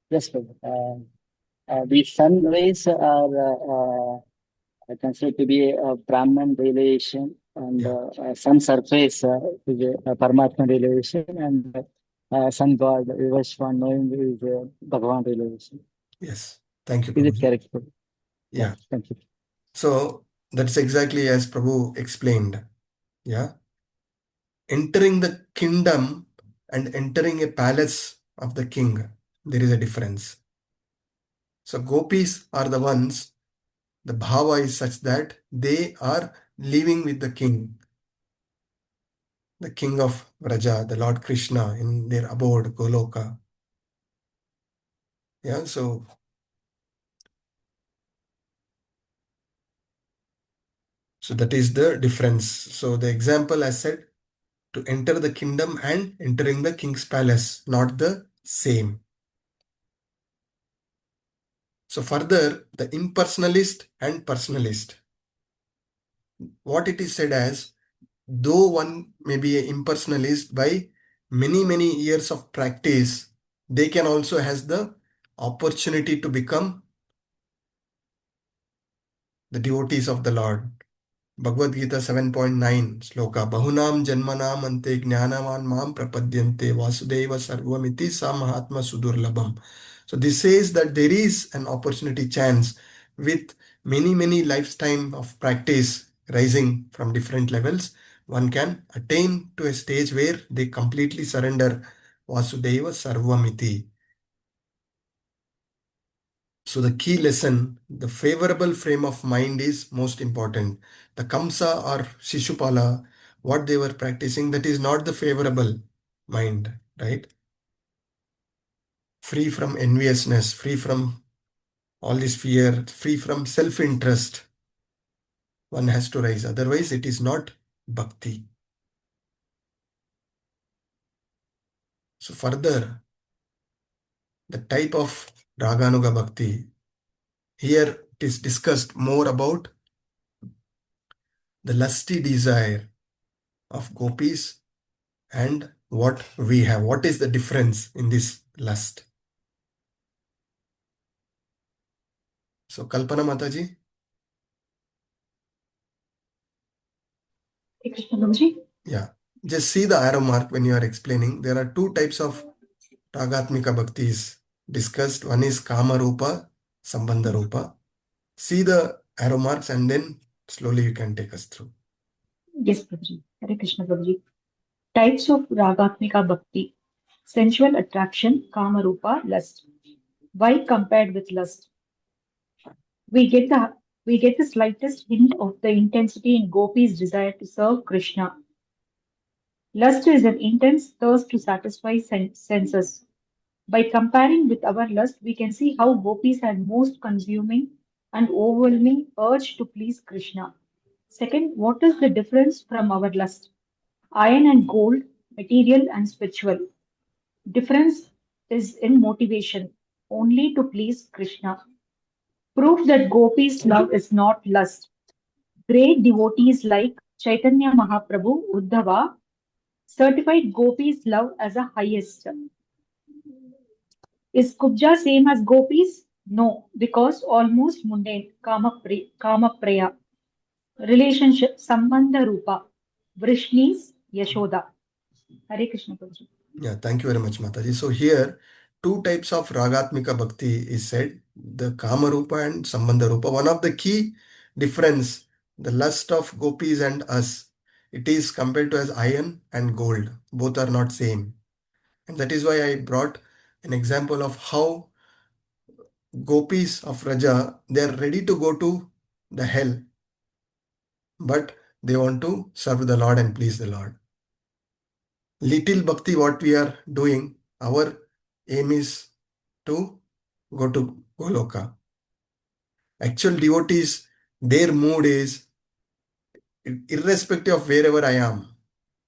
Yes, Prabhu. The sun rays are considered to be a Brahman relation, and sun surface is a Paramatma relation, and sun god, Vivashwan, knowing is a Bhagavan relation. Yes. Thank you, Is it Prabhu. correct, Prabhu? Yeah. Thank you. So that's exactly as Prabhu explained. Yeah. Entering the kingdom and entering a palace of the king, there is a difference. So gopis are the ones, the bhava is such that they are living with the king of Raja, the Lord Krishna in their abode, Goloka. Yeah, so that is the difference. So the example I said, to enter the kingdom and entering the king's palace, not the same. So further, the impersonalist and personalist. What it is said as, though one may be an impersonalist by many years of practice, they can also has the opportunity to become the devotees of the Lord. Bhagavadgita 7.9 sloka, Bahunam Janmanam Ante Jnanavan Mam Prapadyante Vasudeva Sarvamiti Samahatma Sudurlabham. So this says that there is an opportunity chance with many lifetime of practice rising from different levels. One can attain to a stage where they completely surrender Vasudeva Sarvamiti. So the key lesson, the favorable frame of mind is most important. The Kamsa or Shishupala, what they were practicing, that is not the favorable mind, right? Free from enviousness, free from all this fear, free from self-interest. One has to rise. Otherwise, it is not bhakti. So further, the type of Raganuga Bhakti, here it is discussed more about the lusty desire of gopis and what we have. What is the difference in this lust? So Kalpana Mataji. Krishna Prabhuji. Yeah. Just see the arrow mark when you are explaining. There are 2 types of Ragatmika Bhaktis discussed. One is Kama Rupa, Sambandha Rupa. See the arrow marks and then slowly you can take us through. Yes, Prabhuji. Hare Krishna Prabhuji. Types of Ragatmika Bhakti. Sensual attraction, Kama Rupa, lust. Why compared with lust? We get the slightest hint of the intensity in Gopi's desire to serve Krishna. Lust is an intense thirst to satisfy senses. By comparing with our lust, we can see how gopis had most consuming and overwhelming urge to please Krishna. Second, what is the difference from our lust? Iron and gold, material and spiritual. Difference is in motivation, only to please Krishna. Proof that gopis' love is not lust. Great devotees like Chaitanya Mahaprabhu, Uddhava, certified gopis' love as a highest. Is Kubja same as gopis? No, because almost mundane, kama praya. Relationship, Sambandha Rupa. Vrishnis, Yashoda. Hare Krishna Prabhuji. Yeah, thank you very much, Mataji. So here, two types of Ragatmika Bhakti is said, the Kama Rupa and Sambandha Rupa. One of the key difference, the lust of gopis and us, it is compared to as iron and gold. Both are not same. And that is why I brought an example of how gopis of Raja, they are ready to go to the hell, but they want to serve the Lord and please the Lord. Little bhakti what we are doing, our aim is to go to Goloka. Actual devotees, their mood is irrespective of wherever I am,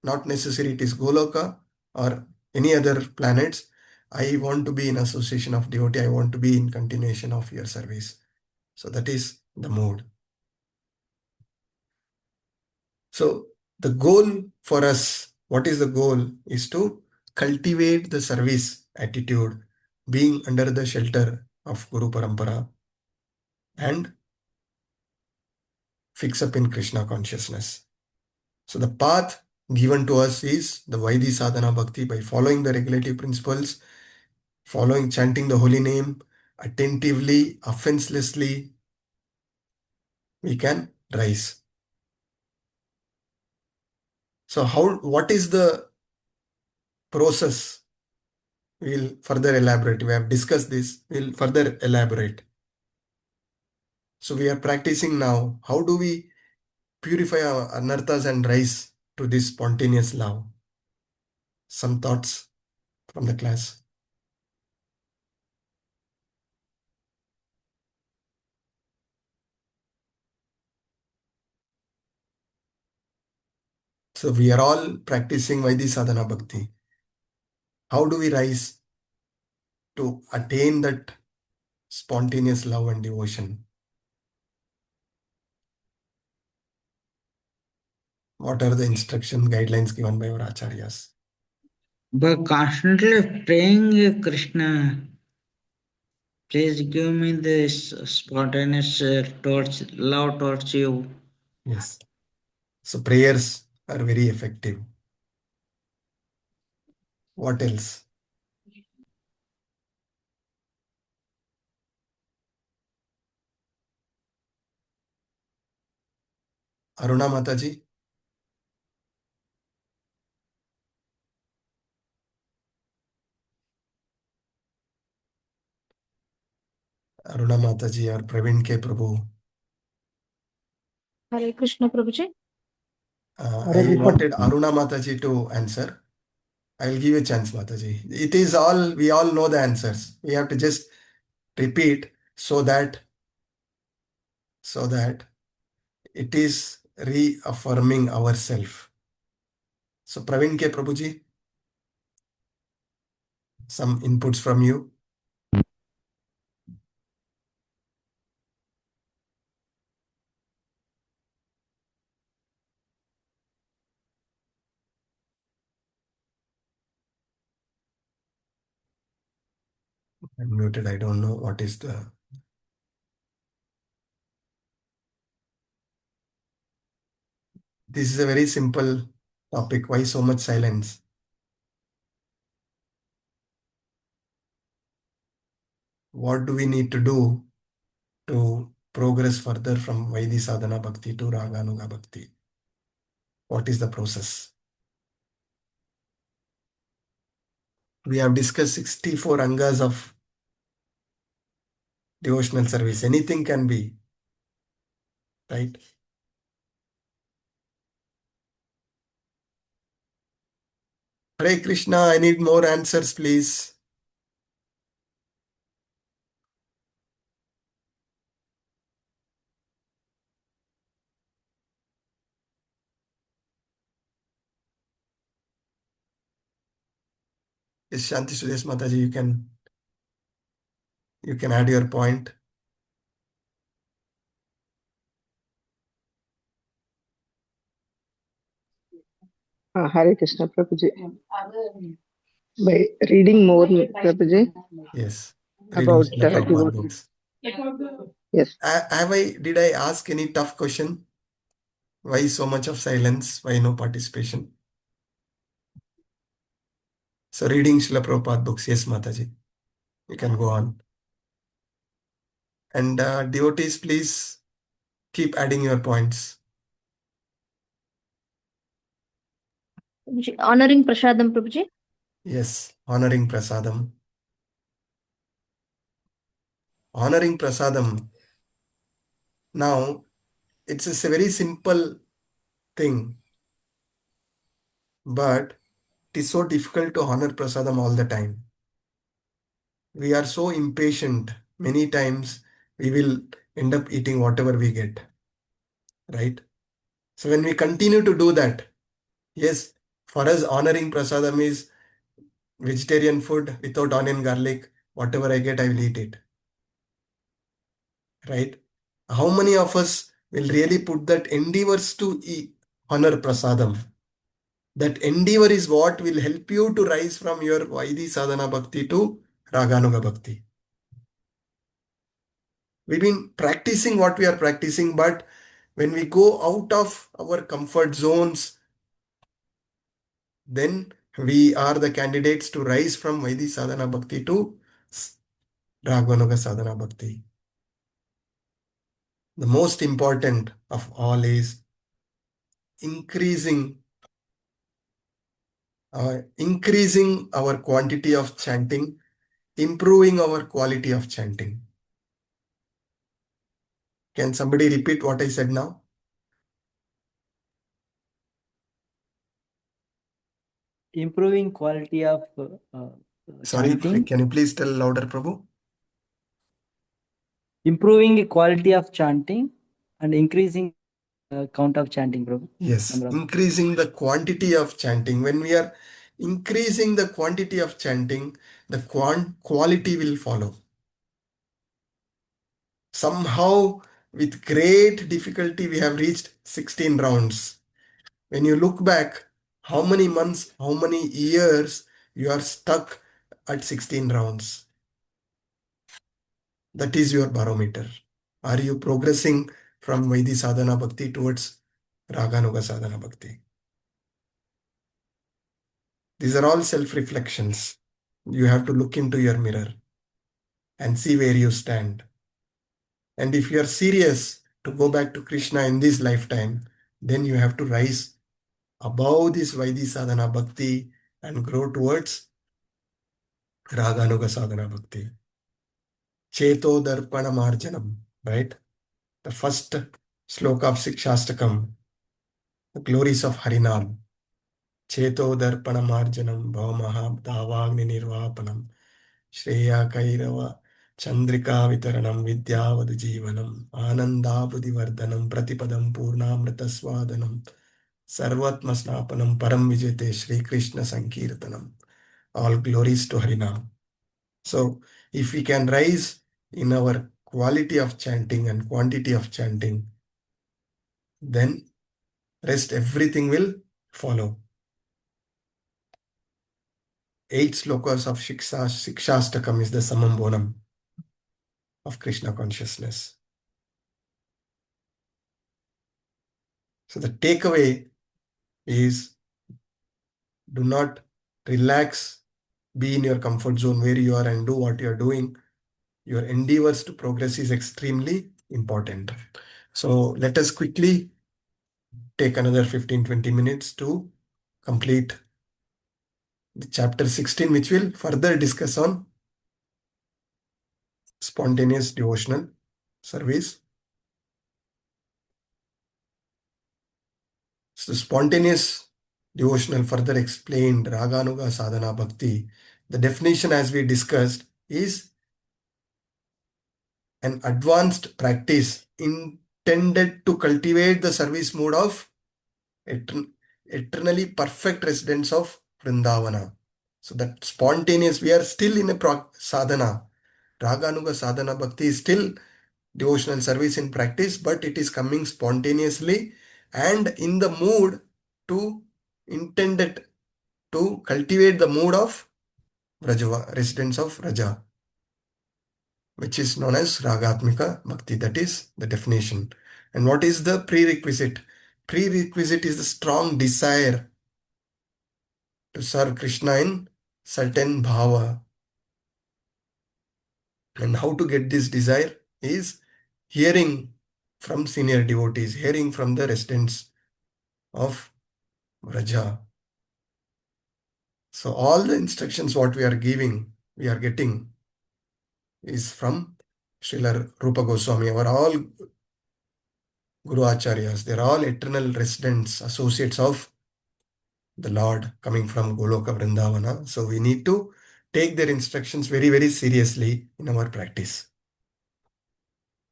not necessary it is Goloka or any other planets. I want to be in association of devotee. I want to be in continuation of your service. So that is the mood. So the goal for us, what is the goal? Is to cultivate the service attitude, being under the shelter of Guru Parampara and fix up in Krishna consciousness. So the path given to us is the Vaidhi Sadhana Bhakti by following the regulative principles, chanting the holy name, attentively, offenselessly, we can rise. So what is the process? We'll further elaborate. We have discussed this. We'll further elaborate. So we are practicing now. How do we purify our anarthas and rise to this spontaneous love? Some thoughts from the class. So we are all practicing Vaidhi Sadhana Bhakti. How do we rise to attain that spontaneous love and devotion? What are the instruction guidelines given by our acharyas? By constantly praying, Krishna, please give me this spontaneous love towards you. Yes. So prayers are very effective. What else? Aruna Mataji? Aruna Mataji or Praveen K. Prabhu? Hare Krishna Prabhuji. I wanted Aruna Mataji to answer. I will give you a chance, Mataji. It is all, we all know the answers. We have to just repeat so that it is reaffirming ourselves. So Praveen K. Prabhuji, some inputs from you. I'm muted. I don't know what is the... This is a very simple topic. Why so much silence? What do we need to do to progress further from Vaidhi Sadhana Bhakti to Raganuga Bhakti? What is the process? We have discussed 64 angas of devotional service. Anything can be, right? Hare Krishna, I need more answers, please. Yes, Shanti Sudesh Mataji, you can add your point. Hare Krishna, Prabhuji. By reading more, Prabhuji, Yes, reading about Srila Prabhupada devotees. books. Yes. Did I ask any tough question? Why so much of silence? Why no participation? So reading Srila Prabhupada books. Yes, Mataji. You can go on. And devotees, please keep adding your points. Honoring Prasadam, Prabhuji. Yes, honoring Prasadam. Honoring Prasadam. Now, it's a very simple thing, but it is so difficult to honor Prasadam all the time. We are so impatient. Many times we will end up eating whatever we get, right? So when we continue to do that, yes, for us honoring Prasadam is vegetarian food without onion, garlic, whatever I get, I will eat it, right? How many of us will really put that endeavors to honor Prasadam? That endeavor is what will help you to rise from your Vaidhi Sadhana Bhakti to Raganuga Bhakti. We've been practicing what we are practicing, but when we go out of our comfort zones, then we are the candidates to rise from Vaidhi Sadhana Bhakti to Raganuga Sadhana Bhakti. The most important of all is increasing our quantity of chanting, improving our quality of chanting. Can somebody repeat what I said now? Improving quality of Sorry, chanting. can you please tell louder, Prabhu? Improving the quality of chanting and increasing count of chanting, Prabhu. Yes, increasing the quantity of chanting. When we are increasing the quantity of chanting, the quality will follow. Somehow, with great difficulty, we have reached 16 rounds. When you look back, how many months, how many years you are stuck at 16 rounds? That is your barometer. Are you progressing from Vaidhi Sadhana Bhakti towards Raganuga Sadhana Bhakti? These are all self-reflections. You have to look into your mirror and see where you stand. And if you are serious to go back to Krishna in this lifetime, then you have to rise above this Vaidhi Sadhana Bhakti and grow towards Raganuga Sadhana Bhakti. Cheto Darpana Marjanam, right? The first sloka of Sikshastakam, the glories of Harinam. Cheto Darpana Marjanam Bhavamaha Davagni Nirvapanam Shreya Kairava Chandrika Vitaranam Vidyavadu Jivanam Anandabudhi Vardhanam Pratipadam Purnamrita Swadanam Sarvatma Snapanam Param Vijete Shri Krishna Sankirtanam. All glories to Harinam. So, if we can rise in our quality of chanting and quantity of chanting, then rest everything will follow. 8 slokas of Sikshastakam is the Samam Bonam of Krishna consciousness. So the takeaway is, do not relax, be in your comfort zone where you are and do what you are doing. Your endeavors to progress is extremely important. So let us quickly take another 15-20 minutes to complete the chapter 16, which will further discuss on spontaneous devotional service. So spontaneous devotional further explained Raganuga Sadhana Bhakti. The definition, as we discussed, is an advanced practice intended to cultivate the service mode of eternally perfect residents of Vrindavana. So that spontaneous, we are still in a sadhana. Raganuga sadhana bhakti is still devotional service in practice, but it is coming spontaneously and in the mood to intended to cultivate the mood of Vrajava, residents of Raja, which is known as Ragatmika Bhakti. That is the definition. And what is the prerequisite? Prerequisite is the strong desire to serve Krishna in certain bhava. And how to get this desire is hearing from senior devotees, hearing from the residents of Vraja. So all the instructions what we are getting is from Srila Rupa Goswami. Our all Guru Acharyas, they are all eternal residents, associates of the Lord coming from Goloka Vrindavana. So we need to take their instructions very, very seriously in our practice.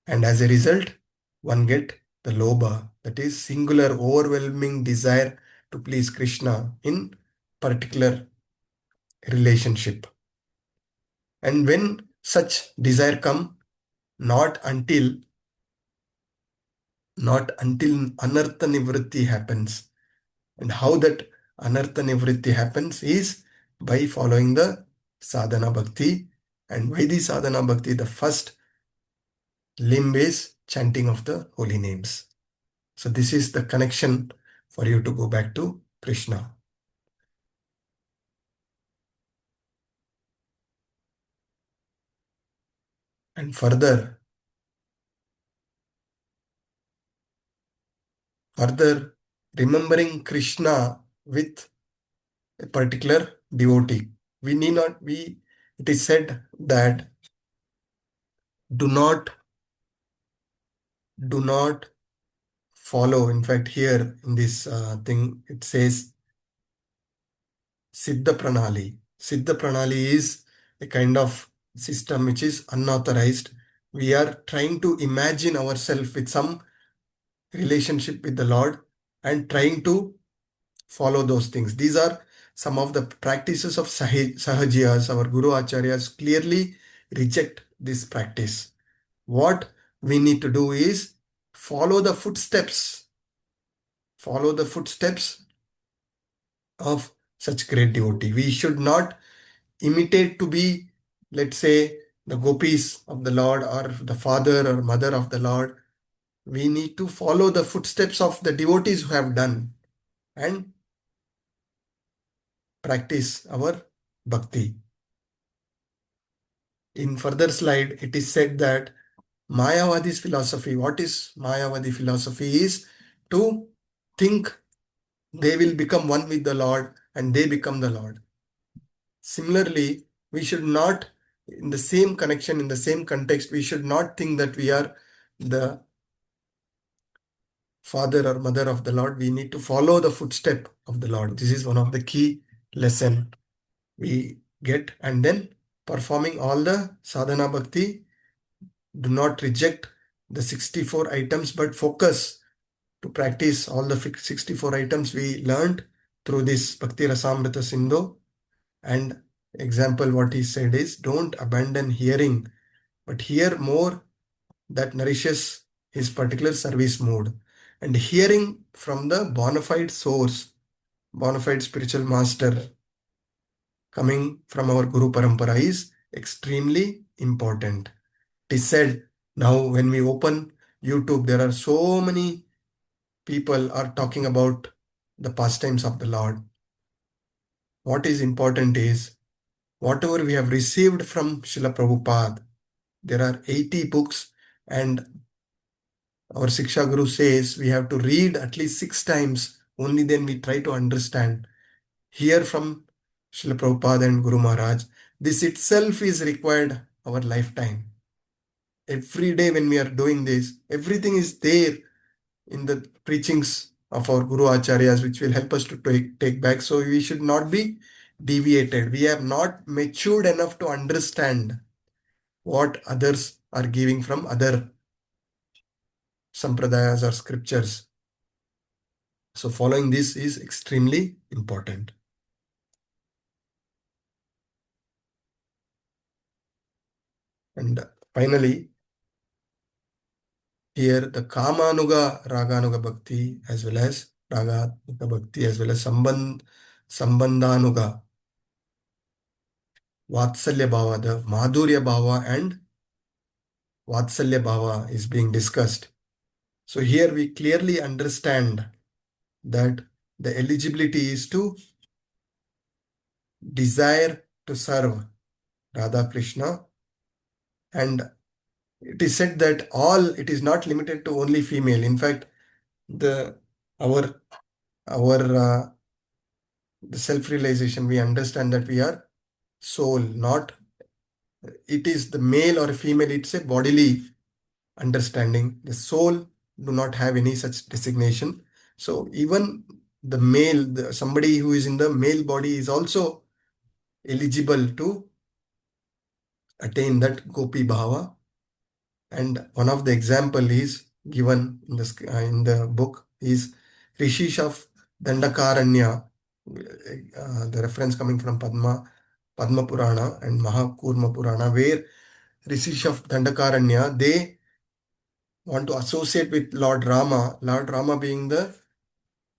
And as a result, one get the lobha, that is singular overwhelming desire to please Krishna in particular relationship. And when such desire come, not until anartha nivritti happens. And how that anartha nivritti happens is by following the sadhana bhakti. And by the sadhana bhakti, the first limb is chanting of the holy names. So this is the connection for you to go back to Krishna. And further, remembering Krishna with a particular devotee. It is said that do not follow. In fact, here in this thing, it says Siddha Pranali. Siddha Pranali is a kind of system which is unauthorized. We are trying to imagine ourselves with some relationship with the Lord and trying to follow those things. These are some of the practices of Sahajiyas. Our Guru Acharyas clearly reject this practice. What we need to do is follow the footsteps of such great devotee. We should not imitate to be, let's say, the gopis of the Lord or the father or mother of the Lord. We need to follow the footsteps of the devotees who have done and practice our bhakti. In further slide, it is said that Mayavadi's philosophy, what is Mayavadi philosophy, is to think they will become one with the Lord and they become the Lord. Similarly, we should not, in the same connection, in the same context, we should not think that we are the father or mother of the Lord. We need to follow the footstep of the Lord. This is one of the key lesson we get. And then performing all the sadhana bhakti, do not reject the 64 items, but focus to practice all the 64 items we learned through this Bhakti Rasamrita Sindhu. And example, what he said is, don't abandon hearing, but hear more that nourishes his particular service mode. And hearing from the bona fide source, bona fide spiritual master coming from our Guru Parampara is extremely important. It is said now when we open YouTube, there are so many people are talking about the pastimes of the Lord. What is important is whatever we have received from Srila Prabhupada. There are 80 books and our Siksha Guru says we have to read at least 6 times. Only then we try to understand. Hear from Srila Prabhupada and Guru Maharaj. This itself is required our lifetime. Every day when we are doing this, everything is there in the preachings of our Guru Acharyas, which will help us to take back. So we should not be deviated. We have not matured enough to understand what others are giving from other sampradayas or scriptures. So following this is extremely important. And finally, here the Kamanuga, Raganuga Bhakti, as well as Raganuga Bhakti, as well as Sambandhanuga, Vatsalya Bhava, the Madhurya Bhava and Vatsalya Bhava is being discussed. So here we clearly understand that the eligibility is to desire to serve Radha Krishna, and it is said that it is not limited to only female. In fact, the self-realization, we understand that we are soul, not it is the male or female, it's a bodily understanding. The soul do not have any such designation. So even the male, somebody who is in the male body is also eligible to attain that Gopi Bhava. And one of the example is given in the book is Rishish of Dandakaranya, the reference coming from Padma Purana and Mahakurma Purana, where Rishish of Dandakaranya, they want to associate with Lord Rama being the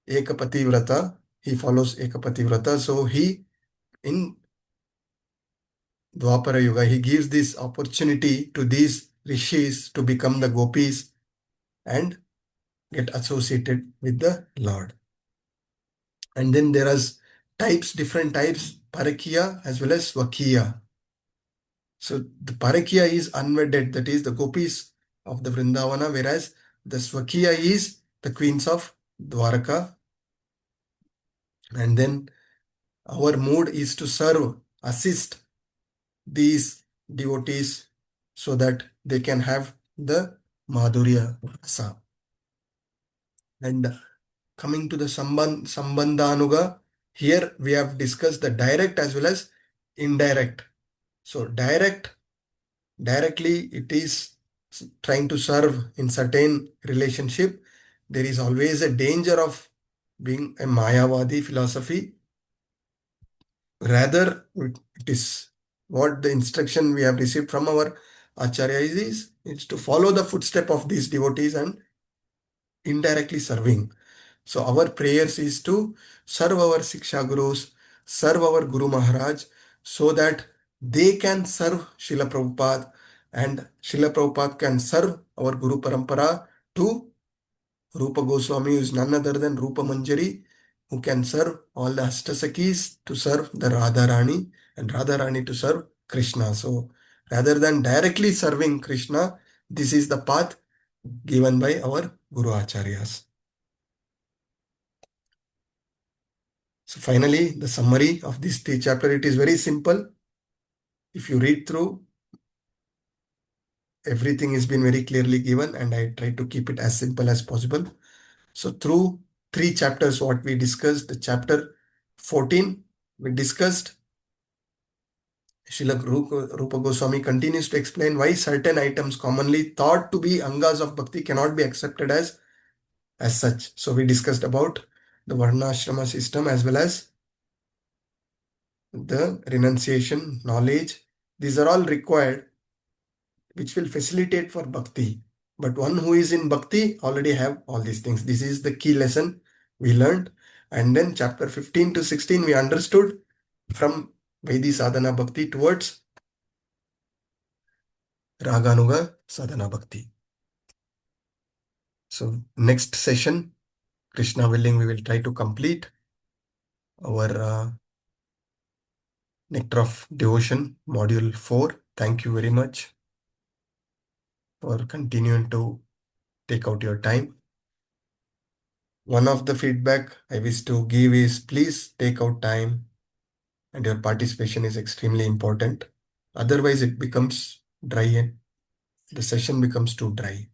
Ekapati Vrata. He follows Ekapati Vrata. So he, in Dwapara Yuga, he gives this opportunity to these rishis to become the gopis and get associated with the Lord. And then there is different types, Parakya as well as Swakiya. So the Parakya is unwedded, that is the gopis of the Vrindavana, whereas the Swakiya is the queens of Dwaraka. And then our mood is to serve, assist these devotees so that they can have the Madhurya Rasa. And coming to the Sambandhanuga, here we have discussed the direct as well as indirect. So directly it is trying to serve in certain relationship. There is always a danger of being a Mayavadi philosophy. Rather, it is what the instruction we have received from our Acharya is to follow the footstep of these devotees and indirectly serving. So our prayers is to serve our Siksha Gurus, serve our Guru Maharaj, so that they can serve Srila Prabhupada and Srila Prabhupada can serve our Guru Parampara to Rupa Goswami, who is none other than Rupa Manjari, who can serve all the Ashtasakis to serve the Radha Rani and Radha Rani to serve Krishna. So rather than directly serving Krishna, this is the path given by our Guru Acharyas. So finally, the summary of this chapter, it is very simple. If you read through, everything has been very clearly given, and I try to keep it as simple as possible. So through 3 chapters, what we discussed, the chapter 14, we discussed, Srila Rupa Goswami continues to explain why certain items commonly thought to be angas of bhakti cannot be accepted as such. So we discussed about the Varnashrama system as well as the renunciation, knowledge. These are all required, which will facilitate for bhakti. But one who is in bhakti already have all these things. This is the key lesson we learned. And then chapter 15 to 16, we understood from Vaidhi Sadhana Bhakti towards Raganuga Sadhana Bhakti. So next session, Krishna willing, we will try to complete our Nectar of Devotion, Module 4. Thank you very much for continuing to take out your time. One of the feedback I wish to give is please take out time, and your participation is extremely important. Otherwise, it becomes dry and the session becomes too dry.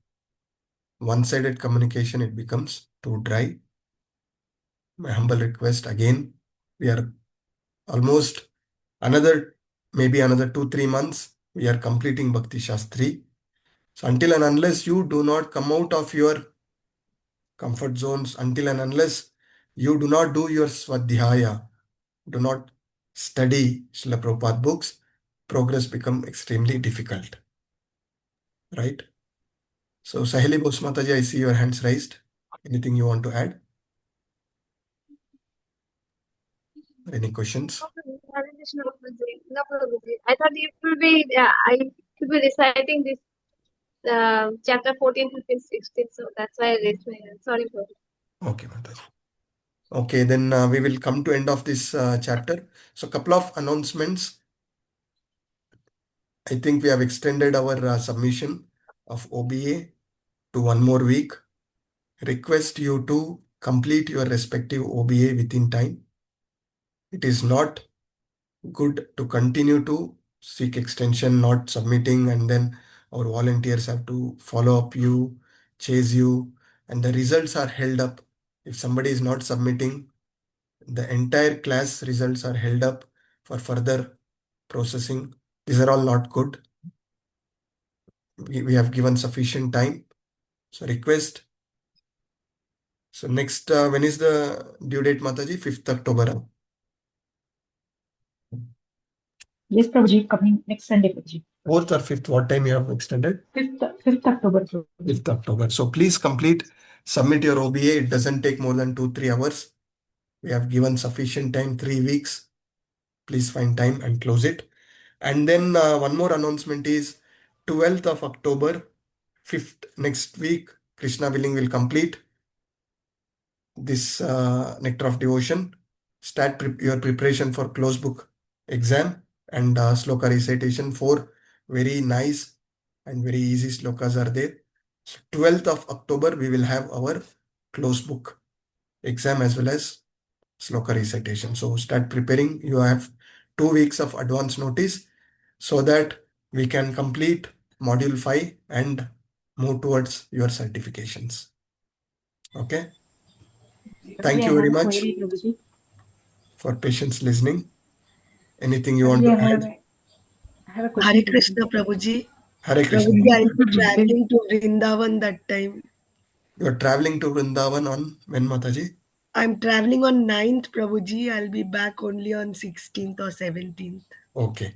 One-sided communication, it becomes too dry. My humble request again, we are almost maybe another 2-3 months, we are completing Bhakti Shastri. So until and unless you do not come out of your comfort zones, until and unless you do not do your Swadhyaya, do not study Srila Prabhupada books, progress become extremely difficult. right? So Sahili Bose Mataji, I see your hands raised. Anything you want to add? Any questions? Hare Krishna, Prabhuji. No, Prabhuji. I thought you will be, I should be reciting this chapter 14, 15, 16. So that's why I raised my hand. Sorry, Prabhuji. Okay, Mataji. Okay, then we will come to end of this chapter. So couple of announcements. I think we have extended our submission of OBA to 1 more week. Request you to complete your respective OBA within time. It is not good to continue to seek extension, not submitting, and then our volunteers have to follow up you, chase you, and the results are held up. If somebody is not submitting, the entire class results are held up for further processing. These are all not good. We have given sufficient time. So request. So next, when is the due date, Mataji? 5th October. Yes, Prabhuji, coming next Sunday, Prabhuji. 4th or 5th, what time you have extended? 5th October, Prabhuji. 5th October. So please submit your OBA. It doesn't take more than 2-3 hours. We have given sufficient time, 3 weeks. Please find time and close it. And then one more announcement is 12th of October, 5th next week, Krishna willing will complete this Nectar of Devotion. Start your preparation for closed book exam and sloka recitation. 4 very nice and very easy slokas are there. So 12th of October, we will have our closed book exam as well as sloka recitation. So start preparing. You have 2 weeks of advance notice so that we can complete module 5 and move towards your certifications. Okay. Thank you very much for patience listening. Anything you want to add? I have a question. Hare Krishna, Prabhuji. Hare Krishna. Prabhuji, I'll be traveling to Vrindavan that time. You are traveling to Vrindavan on when, Mataji? I'm traveling on 9th, Prabhuji. I'll be back only on 16th or 17th. Okay.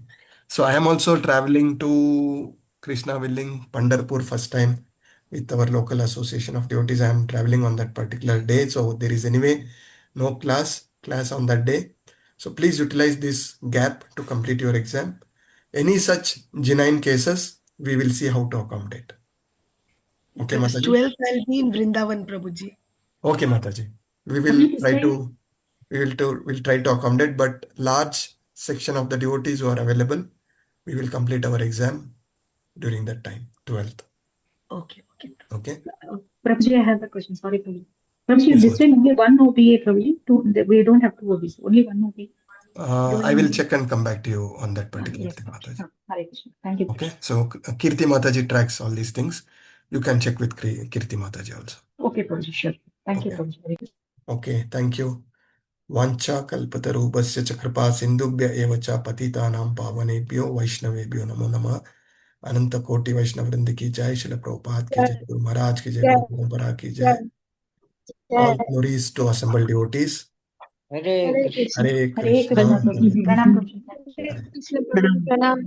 So I am also traveling to Krishna willing Pandharpur first time with our local association of devotees. I am traveling on that particular day. So there is anyway no class on that day. So please utilize this gap to complete your exam. Any such genuine cases, we will see how to accommodate. Okay, Because Mataji? 12th, I'll be in Vrindavan, Prabhuji. Okay, Mataji. We will try to accommodate, but large section of the devotees who are available, we will complete our exam during that time, 12th. Okay. Okay. Prabhuji, I have a question. Sorry, Prabhuji. Prabhuji, Yes, this time only one OBA, Prabhuji. We don't have two OBs. Only one OBA. I will check and come back to you on that particular thing, Mataji. Hare Krishna. Thank you. Okay. So Kirti Mataji tracks all these things. You can check with Kirti Mataji also. Okay, Prabhuji. Sure. Thank you, Prabhuji. Okay. Thank you. Vancha kalpatarubhasya cha kripa sindhubhya eva cha patitanam pavanebhyo vaishnavebhyo namo namah. अनंत कोटि वैष्णव वृंद की जय, श्रील प्रभुपाद की जय, गुरु महाराज की जय, गुरु परंपरा की जय. All glories to assembled devotees. Hare Krishna. Hare Hare Krishna. Krishna. Pranam, Prabhuji. Hare Krishna, Pranam.